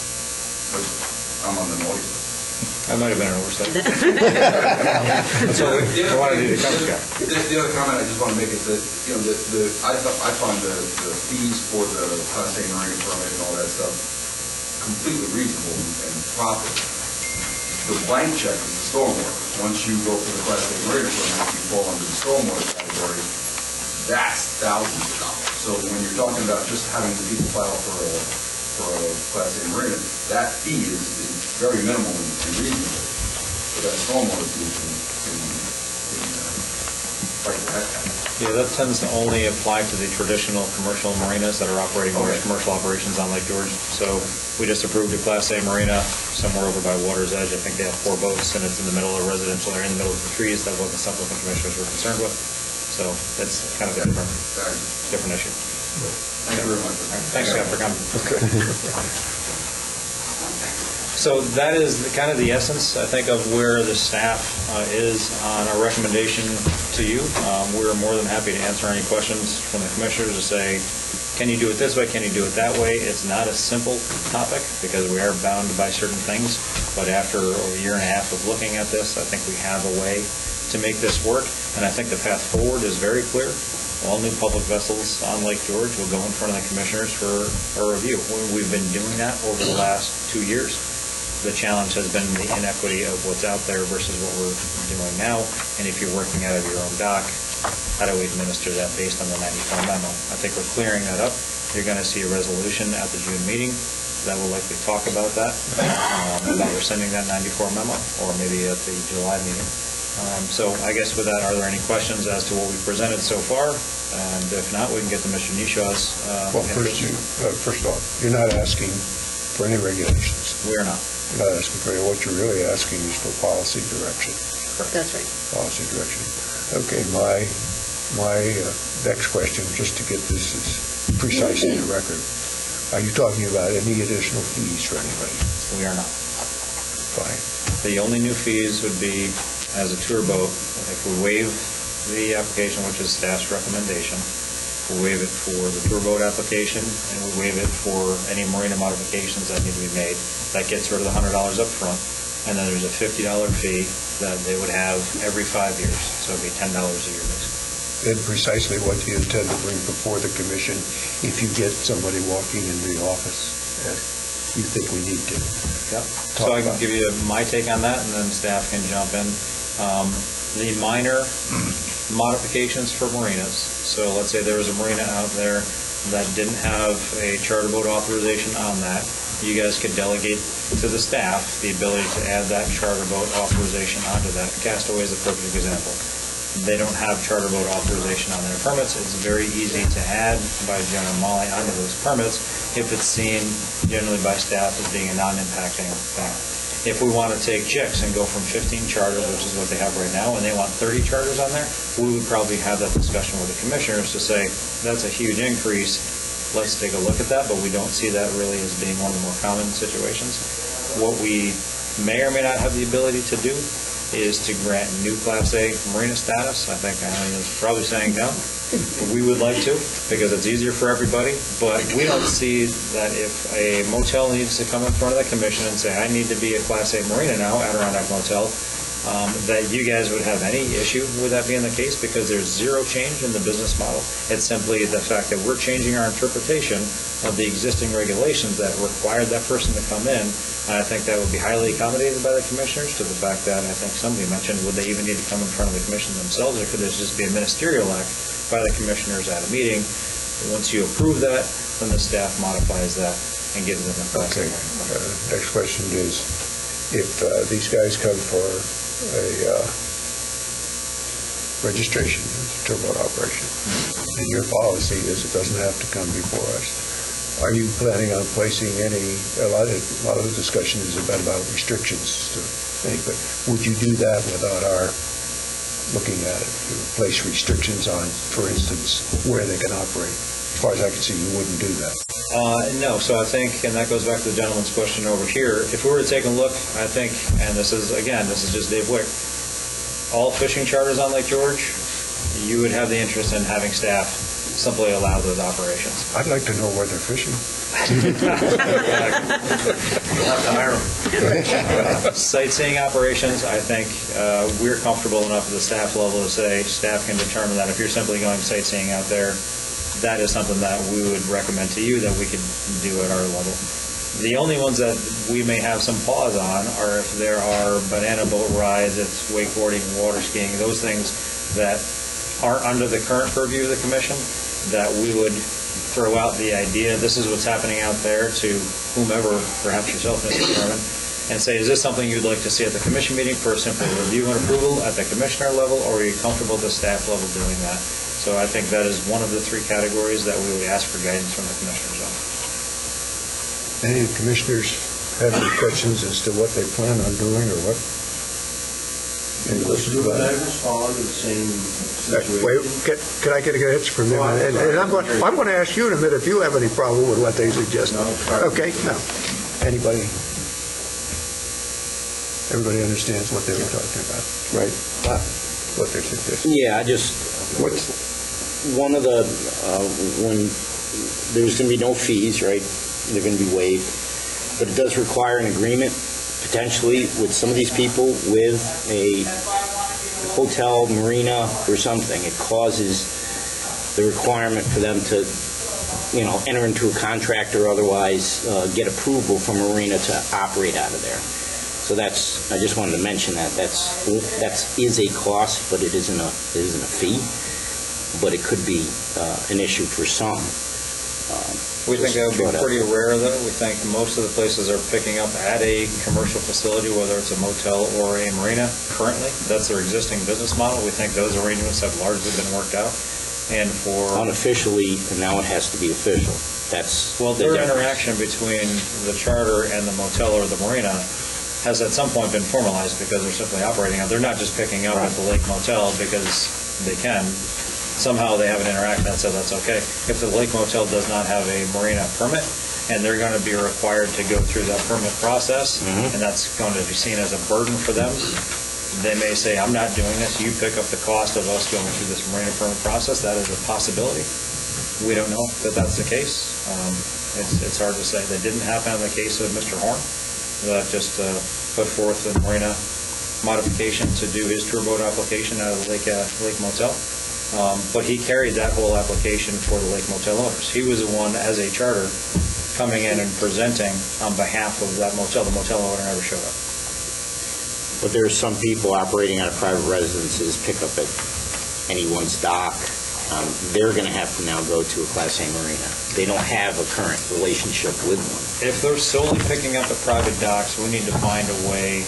[SPEAKER 7] But I'm on the naughty list.
[SPEAKER 2] That might have been an oversight. That's what we wanted you to come to.
[SPEAKER 7] The other comment I just want to make is that, I find the fees for the Class A marina permit and all that stuff completely reasonable and proper. The blank check is the stormwater. Once you go for the Class A marina permit, you fall under the stormwater category. That's thousands of dollars. So when you're talking about just having the people file for a Class A marina, that fee is very minimal and reasonable. But that stormwater fee can fight the heck out of it.
[SPEAKER 2] Yeah, that tends to only apply to the traditional commercial marinas that are operating large commercial operations on Lake George. So we just approved a Class A marina somewhere over by Water's Edge. I think they have 4 boats, and it's in the middle of a residential area, in the middle of the trees. That wasn't something the commissioners were concerned with. So it's kind of a different issue.
[SPEAKER 7] Thank you very much.
[SPEAKER 2] Thanks, Scott, for coming. So that is kind of the essence, I think, of where the staff is on our recommendation to you. We're more than happy to answer any questions from the commissioners to say, can you do it this way, can you do it that way? It's not a simple topic because we are bound by certain things, but after a year and a half of looking at this, I think we have a way to make this work, and I think the path forward is very clear. all new public vessels on Lake George will go in front of the commissioners for a review. We've been doing that over the last 2 years. The challenge has been the inequity of what's out there versus what we're doing now. And if you're working out of your own dock, how do we administer that based on the 94 memo? I think we're clearing that up. You're going to see a resolution at the June meeting that will likely talk about that, about rescinding that 94 memo, or maybe at the July meeting. So I guess with that, are there any questions as to what we've presented so far? And if not, we can get to Mr. Nishaw's.
[SPEAKER 1] Well, first off, you're not asking for any regulations.
[SPEAKER 2] We are not.
[SPEAKER 1] You're not asking for any. What you're really asking is for policy direction.
[SPEAKER 5] That's right.
[SPEAKER 1] Policy direction. Okay, my next question, just to get this as precise in the record, are you talking about any additional fees for anybody?
[SPEAKER 2] We are not.
[SPEAKER 1] Fine.
[SPEAKER 2] The only new fees would be, as a tour boat, if we waive the application, which is staff's recommendation, we waive it for the tour boat application, and we waive it for any marina modifications that need to be made. That gets rid of the $100 up front, and then there's a $50 fee that they would have every 5 years, so it'd be $10 a year, basically.
[SPEAKER 1] Then precisely what do you intend to bring before the commission if you get somebody walking into the office that you think we need to?
[SPEAKER 2] Yep. So I can give you my take on that, and then staff can jump in. The minor modifications for marinas, so let's say there was a marina out there that didn't have a charter boat authorization on that, you guys could delegate to the staff the ability to add that charter boat authorization onto that. Castaway is a perfect example. They don't have charter boat authorization on their permits. It's very easy to add by General Molly onto those permits if it's seen generally by staff as being a non-impacting thing. If we want to take chicks and go from 15 charters, which is what they have right now, and they want 30 charters on there, we would probably have that discussion with the commissioners to say, that's a huge increase, let's take a look at that, but we don't see that really as being one of the more common situations. What we may or may not have the ability to do is to grant new Class A marina status. I think is probably saying no. We would like to, because it's easier for everybody, but we don't see that if a motel needs to come in front of the commission and say, I need to be a Class A marina now, Adirondack Motel, that you guys would have any issue with that being the case, because there's zero change in the business model. It's simply the fact that we're changing our interpretation of the existing regulations that required that person to come in. And I think that would be highly accommodated by the commissioners, to the fact that, I think somebody mentioned, would they even need to come in front of the commission themselves, or could this just be a ministerial act by the commissioners at a meeting? Once you approve that, then the staff modifies that and gives them a Class A.
[SPEAKER 1] Next question is, if these guys come for a registration, tour boat operation, and your policy is it doesn't have to come before us, are you planning on placing any, a lot of the discussion is about restrictions to think, but would you do that without our looking at it? You would place restrictions on, for instance, where they can operate? As far as I can see, you wouldn't do that.
[SPEAKER 2] No, so I think, and that goes back to the gentleman's question over here, if we were to take a look, I think, and this is just Dave Wick, all fishing charters on Lake George, you would have the interest in having staff simply allow those operations.
[SPEAKER 1] I'd like to know where they're fishing.
[SPEAKER 2] Sightseeing operations, I think we're comfortable enough at the staff level to say staff can determine that if you're simply going sightseeing out there, that is something that we would recommend to you that we could do at our level. The only ones that we may have some pause on are if there are banana boat rides, it's wakeboarding, water skiing, those things that aren't under the current purview of the commission, that we would throw out the idea, this is what's happening out there, to whomever, perhaps yourself, Mr. Chairman, and say, is this something you'd like to see at the commission meeting for a simple review and approval at the commissioner level, or are you comfortable at the staff level doing that? So I think that is one of the three categories that we would ask for guidance from the commissioners on.
[SPEAKER 1] Any of the commissioners have any questions as to what they plan on doing or what?
[SPEAKER 6] Can I respond to the same situation?
[SPEAKER 1] Wait, can I get an answer from them? And I'm going to ask you in a minute if you have any problem with what they suggest.
[SPEAKER 6] No.
[SPEAKER 1] Okay, no. Anybody? Everybody understands what they were talking about, right? What they're suggesting.
[SPEAKER 17] Yeah, what's one of the, when there's going to be no fees, right? They're going to be waived, but it does require an agreement potentially with some of these people with a hotel, marina, or something. It causes the requirement for them to, enter into a contract or otherwise get approval from Marina to operate out of there. So I just wanted to mention that. That is a cost, but it isn't a fee. But it could be an issue for some.
[SPEAKER 2] We think that would be pretty rare, though. We think most of the places are picking up at a commercial facility, whether it's a motel or a marina currently. That's their existing business model. We think those arrangements have largely been worked out. And for
[SPEAKER 17] unofficially, and now it has to be official. That's
[SPEAKER 2] their interaction between the charter and the motel or the marina has at some point been formalized because they're simply operating out. They're not just picking up at the Lake Motel because they can. Somehow they have an interaction that says that's okay. If the Lake Motel does not have a marina permit, and they're going to be required to go through that permit process, and that's going to be seen as a burden for them, they may say, I'm not doing this, you pick up the cost of us going through this marina permit process. That is a possibility. We don't know that that's the case. It's hard to say. That didn't happen in the case of Mr. Horn, that just put forth a marina modification to do his tour boat application out of the Lake Motel. But he carried that whole application for the Lake Motel owners. He was the one, as a charter, coming in and presenting on behalf of that motel. The motel owner never showed up.
[SPEAKER 17] But there are some people operating out of private residences, pick up at anyone's dock. They're going to have to now go to a Class A marina. They don't have a current relationship with one.
[SPEAKER 2] If they're solely picking up at private docks, we need to find a way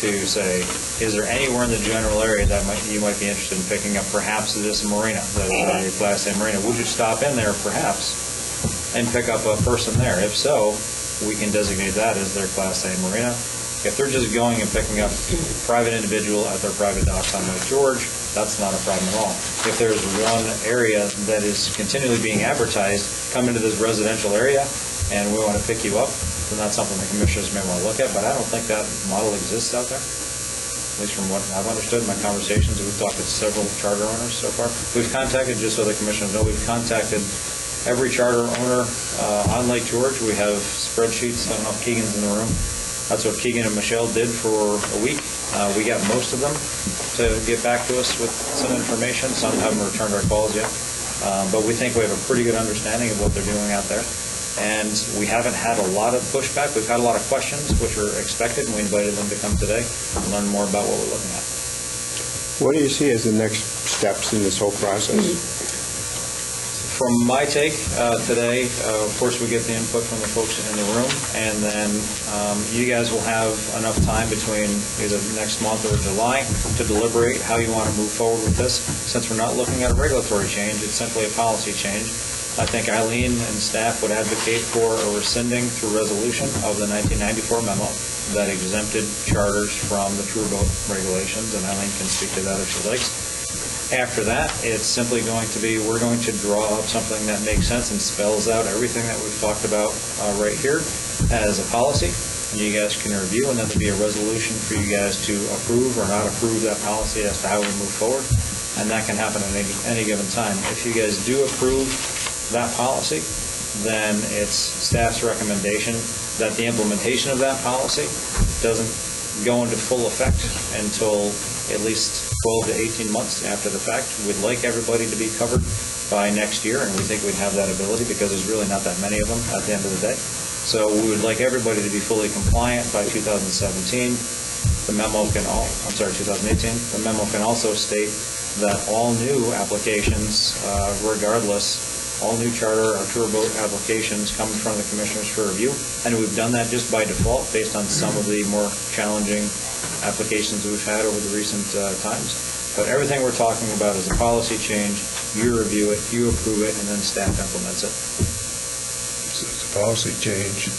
[SPEAKER 2] to say, is there anywhere in the general area that you might be interested in picking up? Perhaps it is a marina, that is a Class A marina. Would you stop in there, perhaps, and pick up a person there? If so, we can designate that as their Class A marina. If they're just going and picking up private individual at their private docks on Lake George, that's not a problem at all. If there's one area that is continually being advertised, come into this residential area and we want to pick you up, then that's something the commissioners may want to look at, but I don't think that model exists out there, at least from what I've understood in my conversations. We've talked to several charter owners so far. We've contacted, just so the commissioners know, we've contacted every charter owner on Lake George. We have spreadsheets. I don't know if Keegan's in the room. That's what Keegan and Michelle did for a week. We got most of them to get back to us with some information. Some haven't returned our calls yet. But we think we have a pretty good understanding of what they're doing out there. And we haven't had a lot of pushback. We've had a lot of questions, which were expected, and we invited them to come today and learn more about what we're looking at.
[SPEAKER 12] What do you see as the next steps in this whole process?
[SPEAKER 2] From my take today, of course, we get the input from the folks in the room, and then you guys will have enough time between either next month or July to deliberate how you want to move forward with this. Since we're not looking at a regulatory change, it's simply a policy change. I think Eileen and staff would advocate for a rescinding through resolution of the 1994 memo that exempted charters from the tour boat regulations, and Eileen can speak to that if she likes. After that, it's simply going to be, we're going to draw up something that makes sense and spells out everything that we've talked about right here as a policy. You guys can review, and then there'll be a resolution for you guys to approve or not approve that policy as to how we move forward. And that can happen at any given time. If you guys do approve that policy, then it's staff's recommendation that the implementation of that policy doesn't go into full effect until at least 12 to 18 months after the fact. We'd like everybody to be covered by next year, and we think we'd have that ability because there's really not that many of them at the end of the day. So we would like everybody to be fully compliant by 2017. The memo can 2018. The memo can also state that all new applications, regardless, all new charter or tour boat applications come in front of the commissioners for review. And we've done that just by default based on some of the more challenging applications we've had over the recent times. But everything we're talking about is a policy change. You review it, you approve it, and then staff implements it.
[SPEAKER 1] It's a policy change.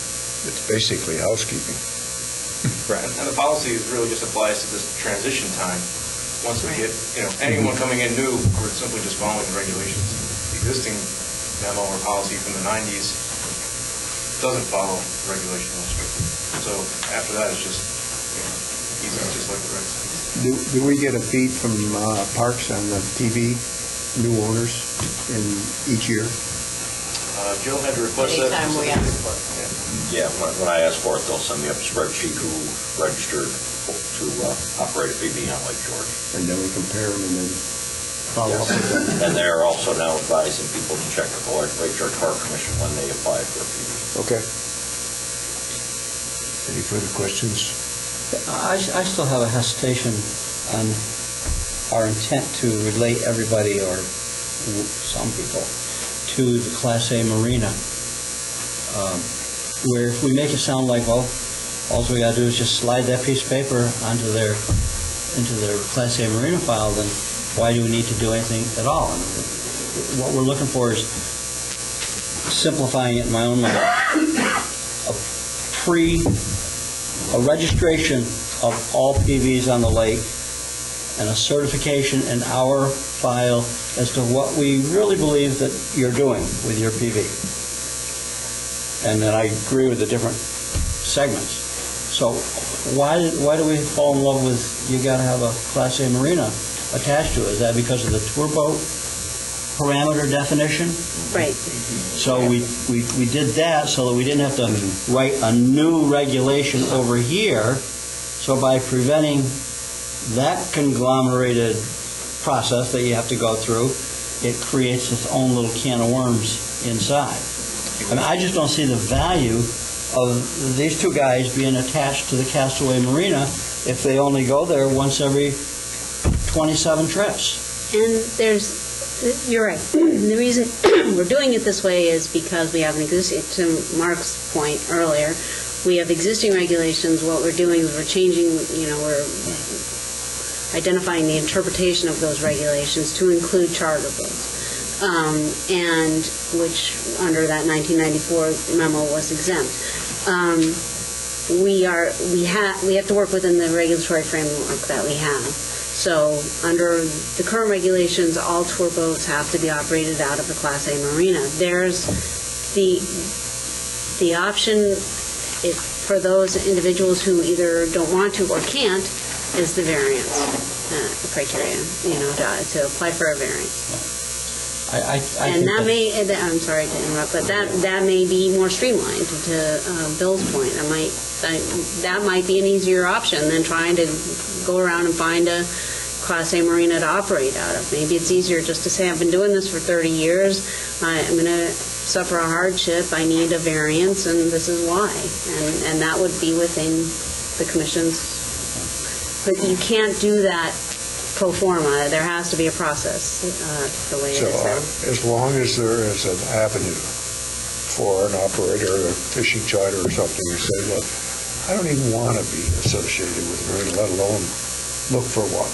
[SPEAKER 1] It's basically housekeeping.
[SPEAKER 2] Right.
[SPEAKER 13] And the policy really just applies to this transition time. Once we get, anyone coming in new, we're simply just following the regulations. The existing memo or policy from the 90s doesn't follow regulation. So after that, it's just easy, just like the regs.
[SPEAKER 12] Do we get a feed from Parks on the TV new owners in each year?
[SPEAKER 13] Jill had to request that.
[SPEAKER 9] Anytime we ask.
[SPEAKER 11] Yeah, when I ask for it, they'll send me up a spreadsheet who registered to operate a PB on Lake George.
[SPEAKER 12] And then we compare them and then... follow up with them.
[SPEAKER 11] And they're also now advising people to check with the Lake George Park Commission when they apply for a PV.
[SPEAKER 1] Okay. Any further questions?
[SPEAKER 4] I still have a hesitation on our intent to relate everybody, or some people, to the Class A marina, where if we make it sound like, well, all we got to do is just slide that piece of paper into their Class A marina file, then why do we need to do anything at all? And what we're looking for is, simplifying it in my own mind, a registration of all PVs on the lake and a certification in our file as to what we really believe that you're doing with your PV. And then I agree with the different segments. So why do we fall in love with, you got to have a Class A marina attached to it? Is that because of the tour boat parameter definition?
[SPEAKER 5] Right.
[SPEAKER 4] So we did that so that we didn't have to write a new regulation over here. So by preventing that conglomerated process that you have to go through, it creates its own little can of worms inside. I mean, I just don't see the value of these two guys being attached to the Castaway Marina if they only go there once every 27 trips.
[SPEAKER 5] And you're right. The reason we're doing it this way is because we have an existing, to Mark's point earlier, we have existing regulations. What we're doing is we're changing, we're identifying the interpretation of those regulations to include charter boats. And which under that 1994 memo was exempt. We have to work within the regulatory framework that we have. So under the current regulations, all tour boats have to be operated out of a Class A marina. There's the option for those individuals who either don't want to or can't is the variance criteria, to apply for a variance. And that may, I'm sorry to interrupt, but that may be more streamlined, to Bill's point. That might be an easier option than trying to go around and find a Class A marina to operate out of. Maybe it's easier just to say, I've been doing this for 30 years, I'm going to suffer a hardship, I need a variance, and this is why. And that would be within the commission's, but you can't do that pro forma. There has to be a process the way it is there.
[SPEAKER 1] As long as there is an avenue for an operator, a fishing charter or something, to say, look, I don't even want to be associated with a marina, let alone look for one.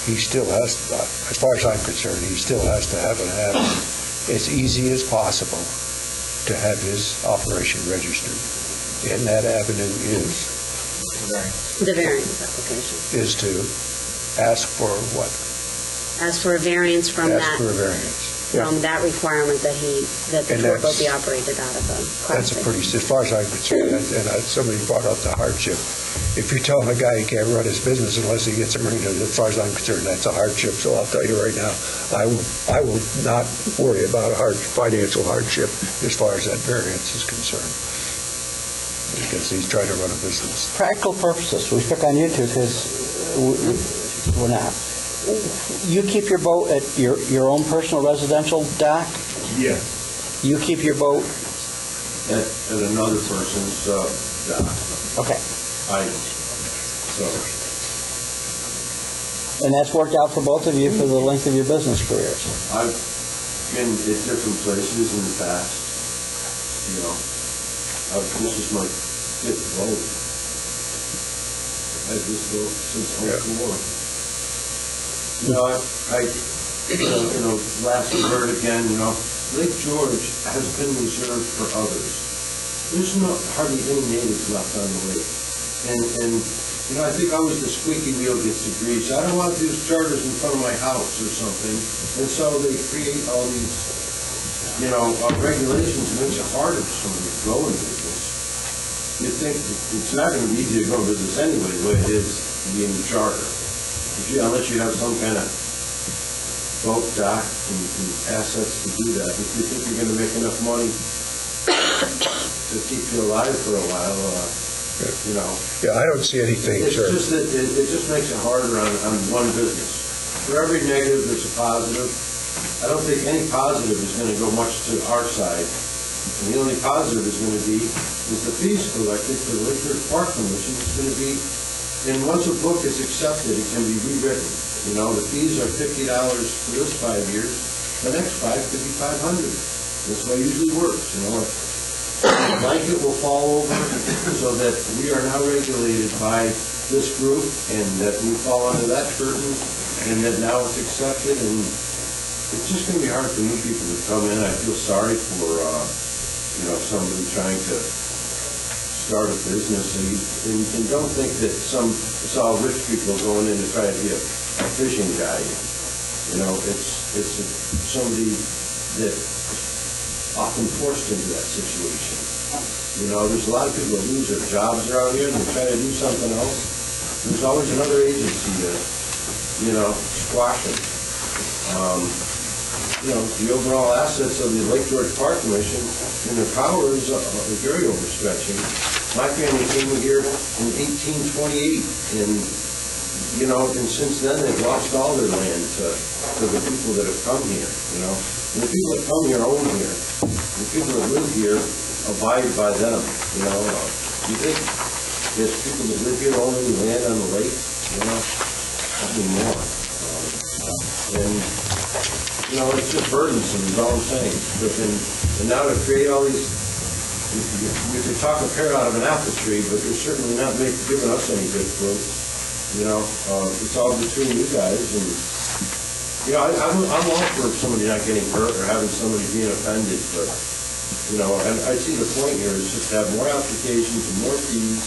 [SPEAKER 1] He still has, as far as I'm concerned, he still has to have an avenue as easy as possible to have his operation registered. And that avenue is?
[SPEAKER 5] The variance application.
[SPEAKER 1] Is to ask for what?
[SPEAKER 5] Ask for a variance from that.
[SPEAKER 1] Ask for a variance.
[SPEAKER 5] From that requirement that the tour boat be operated out of a Class A.
[SPEAKER 1] That's a pretty, as far as I'm concerned, and somebody brought up the hardship. If you're telling a guy he can't run his business unless he gets a marina, as far as I'm concerned, that's a hardship. So I'll tell you right now, I will not worry about a financial hardship as far as that variance is concerned, because he's trying to run a business.
[SPEAKER 4] Practical purposes, we pick on you two because we're not. You keep your boat at your own personal residential dock?
[SPEAKER 10] Yeah.
[SPEAKER 4] You keep your boat?
[SPEAKER 6] At another person's dock.
[SPEAKER 4] Okay.
[SPEAKER 6] So.
[SPEAKER 4] And that's worked out for both of you for the length of your business careers?
[SPEAKER 6] I've been at different places in the past. This is my fifth boat. I've had this boat since 04. Last word again, Lake George has been reserved for others. There's hardly any natives left on the lake. And I think always the squeaky wheel gets the grease. I don't want these charters in front of my house or something. And so they create all these, regulations that makes it harder for somebody to go in business. You think it's not going to be easy to go in business anyway, the way it is being a charter. Unless you have some kind of boat dock and assets to do that. If you think you're going to make enough money to keep you alive for a while,
[SPEAKER 1] Yeah, I don't see anything.
[SPEAKER 6] It's just that it just makes it harder on one business. for every negative, there's a positive. I don't think any positive is going to go much to our side. And the only positive is going to be is the fees collected for the Lake Church Park Commission is going to be, and once a book is accepted, it can be rewritten. You know, the fees are $50 for this 5 years. The next 5 could be $500. That's the way it usually works, you know. The blanket will fall over so that we are now regulated by this group and that we fall under that curtain and that now it's accepted, and it's just going to be hard for new people to come in. I feel sorry for, somebody trying to start a business, and don't think that it's all rich people going in to try to be a fishing guide. You know, it's somebody that often forced into that situation. You know, there's a lot of people that lose their jobs around here and they try to do something else. There's always another agency to, squash it. The overall assets of the Lake George Park Commission and their powers are very overstretching. My family came here in 1828, and since then they've lost all their land to the people that have come here, And the people that come here own here. The people that live here abide by them, You think there's people that live here owning land on the lake, Nothing more. It's just burdensome is all I'm saying. And now to create all these, you could talk a pear out of an apple tree, but they're certainly not giving us any good fruit. It's all between you guys, and I'm all for somebody not getting hurt or having somebody being offended, but and I see the point here is just to have more applications and more fees,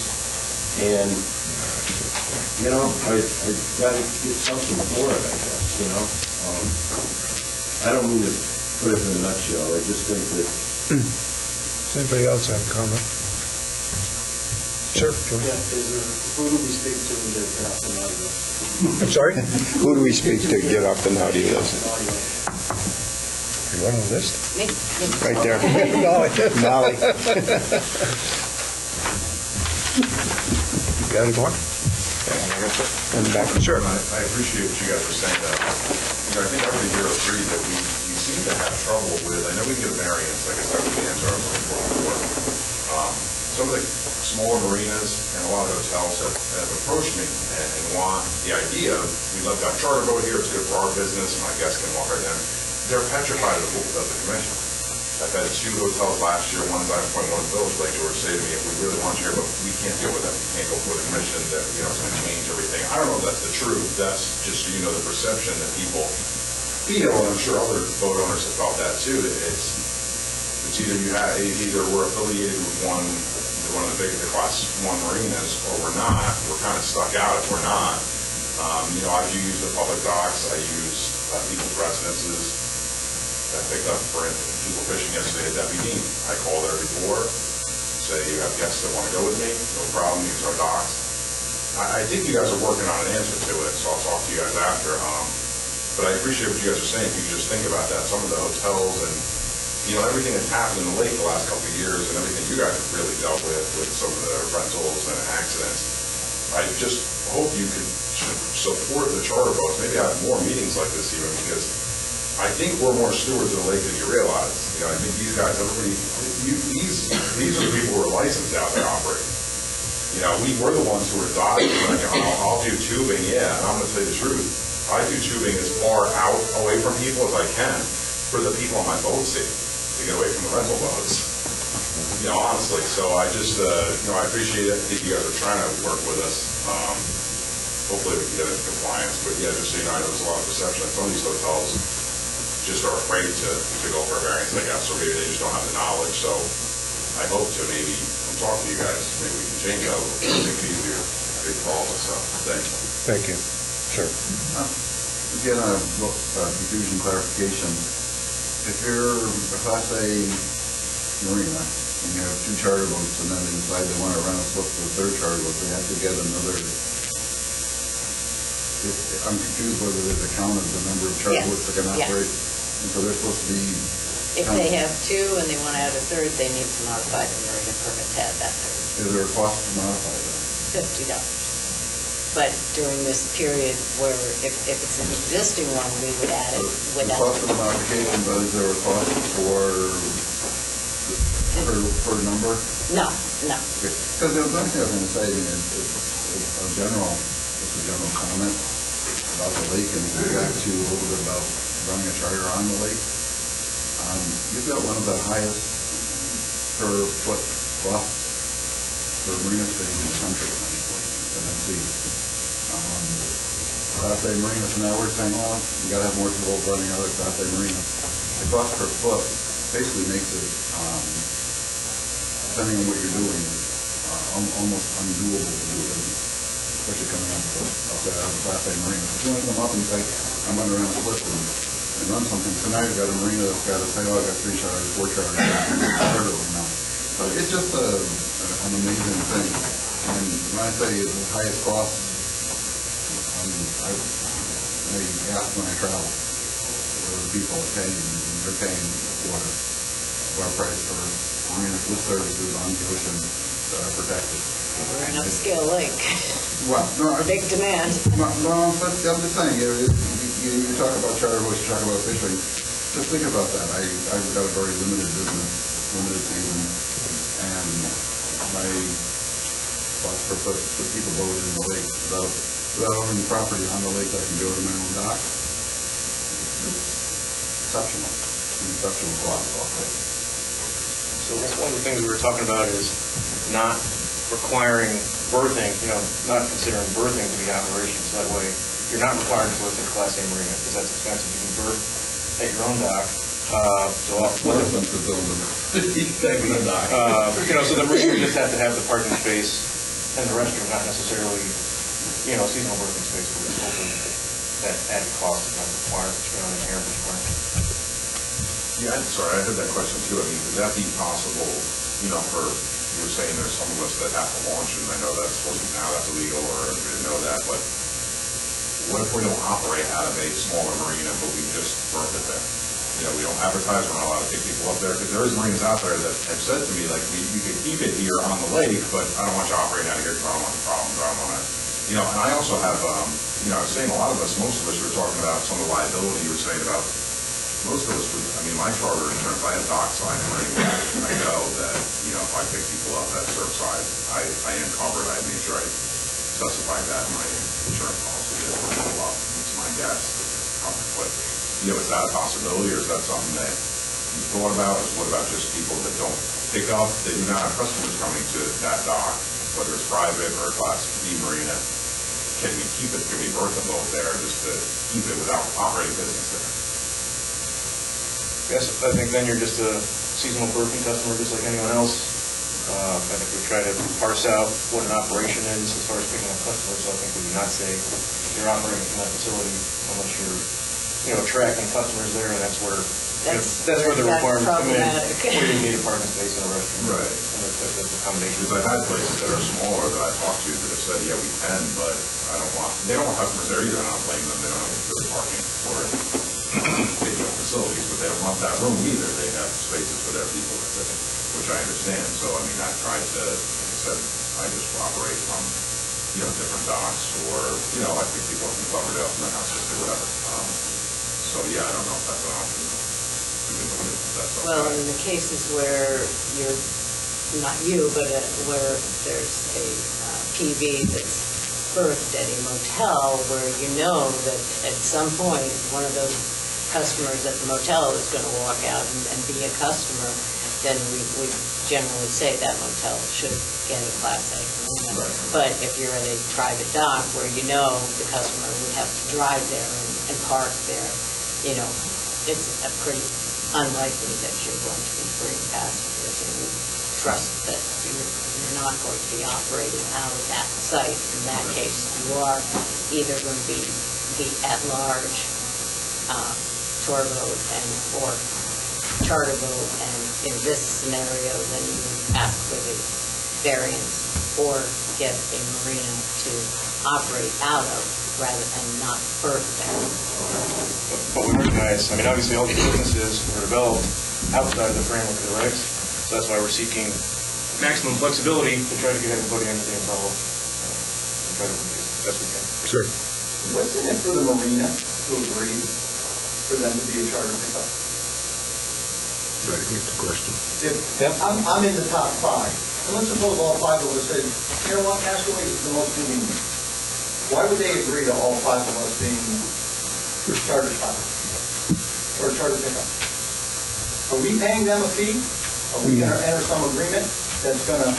[SPEAKER 6] and I got to get something for it, I guess. I don't mean to put it in a nutshell. I just think that.
[SPEAKER 1] Does anybody else have a comment? Sure.
[SPEAKER 18] Who do we speak to that get off the naughty list?
[SPEAKER 1] I'm sorry?
[SPEAKER 12] Who do we speak to get off the naughty list?
[SPEAKER 1] You want a list?
[SPEAKER 12] Right there.
[SPEAKER 1] Molly. Got any more?
[SPEAKER 12] And back.
[SPEAKER 1] Sure.
[SPEAKER 19] I appreciate what you guys are saying. I think everybody here agrees that we seem to have trouble with, I know we get a variance, I guess that would be the answer I was looking for before. Some of the smaller marinas and a lot of hotels have approached me and want the idea of, we'd love to have a charter boat here, it's good for our business, and my guests can walk right in. They're petrified of the commission. I've had 2 hotels last year, one's Island Point, one's Village Lake George, say to me, if we really want you here, but we can't deal with that. We can't go for the commission, that, it's going to change everything. I don't know if that's the truth. That's just, the perception that people feel, and I'm sure other boat owners have felt that too. It's either we're affiliated with one of the big class 1 marinas, or we're not. We're kind of stuck out if we're not. I've used the public docks. I use people's residences. I picked up, for instance, people fishing yesterday at Debbie Dean. I call there before, say you have guests that want to go with me, no problem, use our docks. I think you guys are working on an answer to it, so I'll talk to you guys after. But I appreciate what you guys are saying. If you could just think about that, some of the hotels and everything that's happened in the lake the last couple of years, and everything you guys have really dealt with some of the rentals and accidents. I just hope you could support the charter boats. Maybe have more meetings like this even, because I think we're more stewards of the lake than you realize. I think these guys, these are the people who are licensed out there operating. We're the ones who are dotted. I'll do tubing, yeah, and I'm going to tell you the truth. I do tubing as far out away from people as I can for the people on my boat seat to get away from the rental boats. Honestly. So I just, I appreciate it. I think you guys are trying to work with us. Hopefully we can get into compliance. But yeah, just so you know, I know there's a lot of perception that some of these hotels just are afraid to go for a variance, I guess, or maybe they just don't have the knowledge. So I hope to maybe talk to you guys. Maybe we can change that a little bit, make it easier for all of us. So thank you.
[SPEAKER 1] Thank you. Sure.
[SPEAKER 7] Again, confusion clarification. If you're a Class A marina and you have 2 charter boats and then they decide they want to rent a slip to a 3rd charter boat, they have to get another. I'm confused whether they've counted the number of charter boats that can operate. And so they're supposed to be.
[SPEAKER 9] If they have 2 and they want to add a 3rd, they need to modify the marina permit to add that 3rd.
[SPEAKER 7] Is there a cost to modify that?
[SPEAKER 9] $50. but during this period where if it's an existing one, we would add it
[SPEAKER 7] The
[SPEAKER 9] without.
[SPEAKER 7] cost of the modification, but is there a cost for a number?
[SPEAKER 9] No, no.
[SPEAKER 7] Because the other thing I was going to say, it's a general comment about the lake, and go back to a little bit about running a charter on the lake. You've got one of the highest per foot costs for marina space in the country, MSC. Class A marinas, now we're saying, well, you got to have more people running other Class A marinas. The cost per foot basically makes it, depending on what you're doing, almost undoable to do business, especially coming out of a Class A marina. If you want to come up and say, I'm going to run a slip and run something, so now you've got a marina that's got to say, oh, I've got 3 charters, 4 charters, charter or not. So it's just an amazing thing. And when I say it's the highest cost, I ask when I travel, where the people are paying, and they're paying water price for marinas with services on the ocean that are protected.
[SPEAKER 9] We're an upscale lake.
[SPEAKER 7] Well, no,
[SPEAKER 9] Big demand.
[SPEAKER 7] No, I'm just saying, you talk about charter boats, you talk about fishing, just think about that. I've got a very limited business, limited season, and my cost per foot for people boating in the lake, without owning property on the lake, I can go to my own dock. It's exceptional, an exceptional cost off it.
[SPEAKER 13] So one of the things we were talking about is not requiring berthing, not considering berthing to be operations. So that way, you're not required to berth in a Class A marina because that's expensive. You can berth at your own dock. So the marina just have to have the parking space and the restroom, not necessarily, seasonal berthing space. But it's hoping that added cost is not required, an inherent requirement.
[SPEAKER 19] Yeah, sorry, I had that question too. I mean, would that be possible, for, you were saying there's some of us that have to launch, and I know that's supposed to be now, that's illegal, or we didn't know that, but what if we don't operate out of a smaller marina, but we just berth it there? We don't advertise, we're not allowed to take people up there, because there is marinas out there that have said to me, like, you could keep it here on the lake, but I don't want you to operate out of here because I don't want the problems, I don't want to, and I also have, I was saying a lot of us, most of us were talking about some of the liability you were saying about, most of us would, my charter insurance, I had dock sign and everything, I know that, if I pick people up at Surfside, I am covered, I made sure I specified that in my insurance policy, it's my guess, it's covered, but, is that a possibility, or is that something that you thought about, or what about just people that don't pick up, that you not have customers coming to that dock, whether it's private or a Class B marina, can we keep it, can we berth a boat there just to keep it without operating business there?
[SPEAKER 13] Yes, I think then you're just a seasonal berthing customer, just like anyone else. I think we try to parse out what an operation is as far as picking up customers, so I think we do not say you're operating from that facility unless you're, tracking customers there, and that's where the requirements come in. Where you need a parking space and a restroom.
[SPEAKER 19] Right.
[SPEAKER 13] And that's accommodation.
[SPEAKER 19] Because I've had places that are smaller that I talked to that have said, yeah, we can, but they don't want customers there either, and I don't blame them, they don't have good parking for it. Facilities, but they don't want that room either. They have spaces for their people, which I understand. So, I tried to, like I said, I just operate from, different docks, or, I pick people up from Cloverdale, from the house, just do whatever. So, yeah, I don't know if that's an option.
[SPEAKER 9] Well, in the cases where you're, not you, but where there's a PV that's berthed at a motel, where that at some point, one of those customers at the motel is going to walk out and be a customer, then we generally say that motel should get a Class A. Right. But if you're at a private dock where the customer would have to drive there and park there, it's pretty unlikely that you're going to be bringing passengers, and we trust that you're not going to be operating out of that site. In that case, you are either going to be the at-large tour boat or charter boat, and in this scenario, then you ask for the variance or get a marina to operate out of rather than not berth there.
[SPEAKER 13] But we recognize, obviously all these businesses were developed outside of the framework of the regs, so that's why we're seeking maximum flexibility to try to get everybody under the umbrella and try to Best we can.
[SPEAKER 1] Sir.
[SPEAKER 18] What's in it for the marina to agree for them to be a charter pickup?
[SPEAKER 1] Try to get the question.
[SPEAKER 18] If I'm in the top five, and let's suppose all five of us said, you know what, Castaway is the most convenient. Why would they agree to all five of us being charter spots or charter pickup? Are we paying them a fee? Are we going to enter some agreement that's going to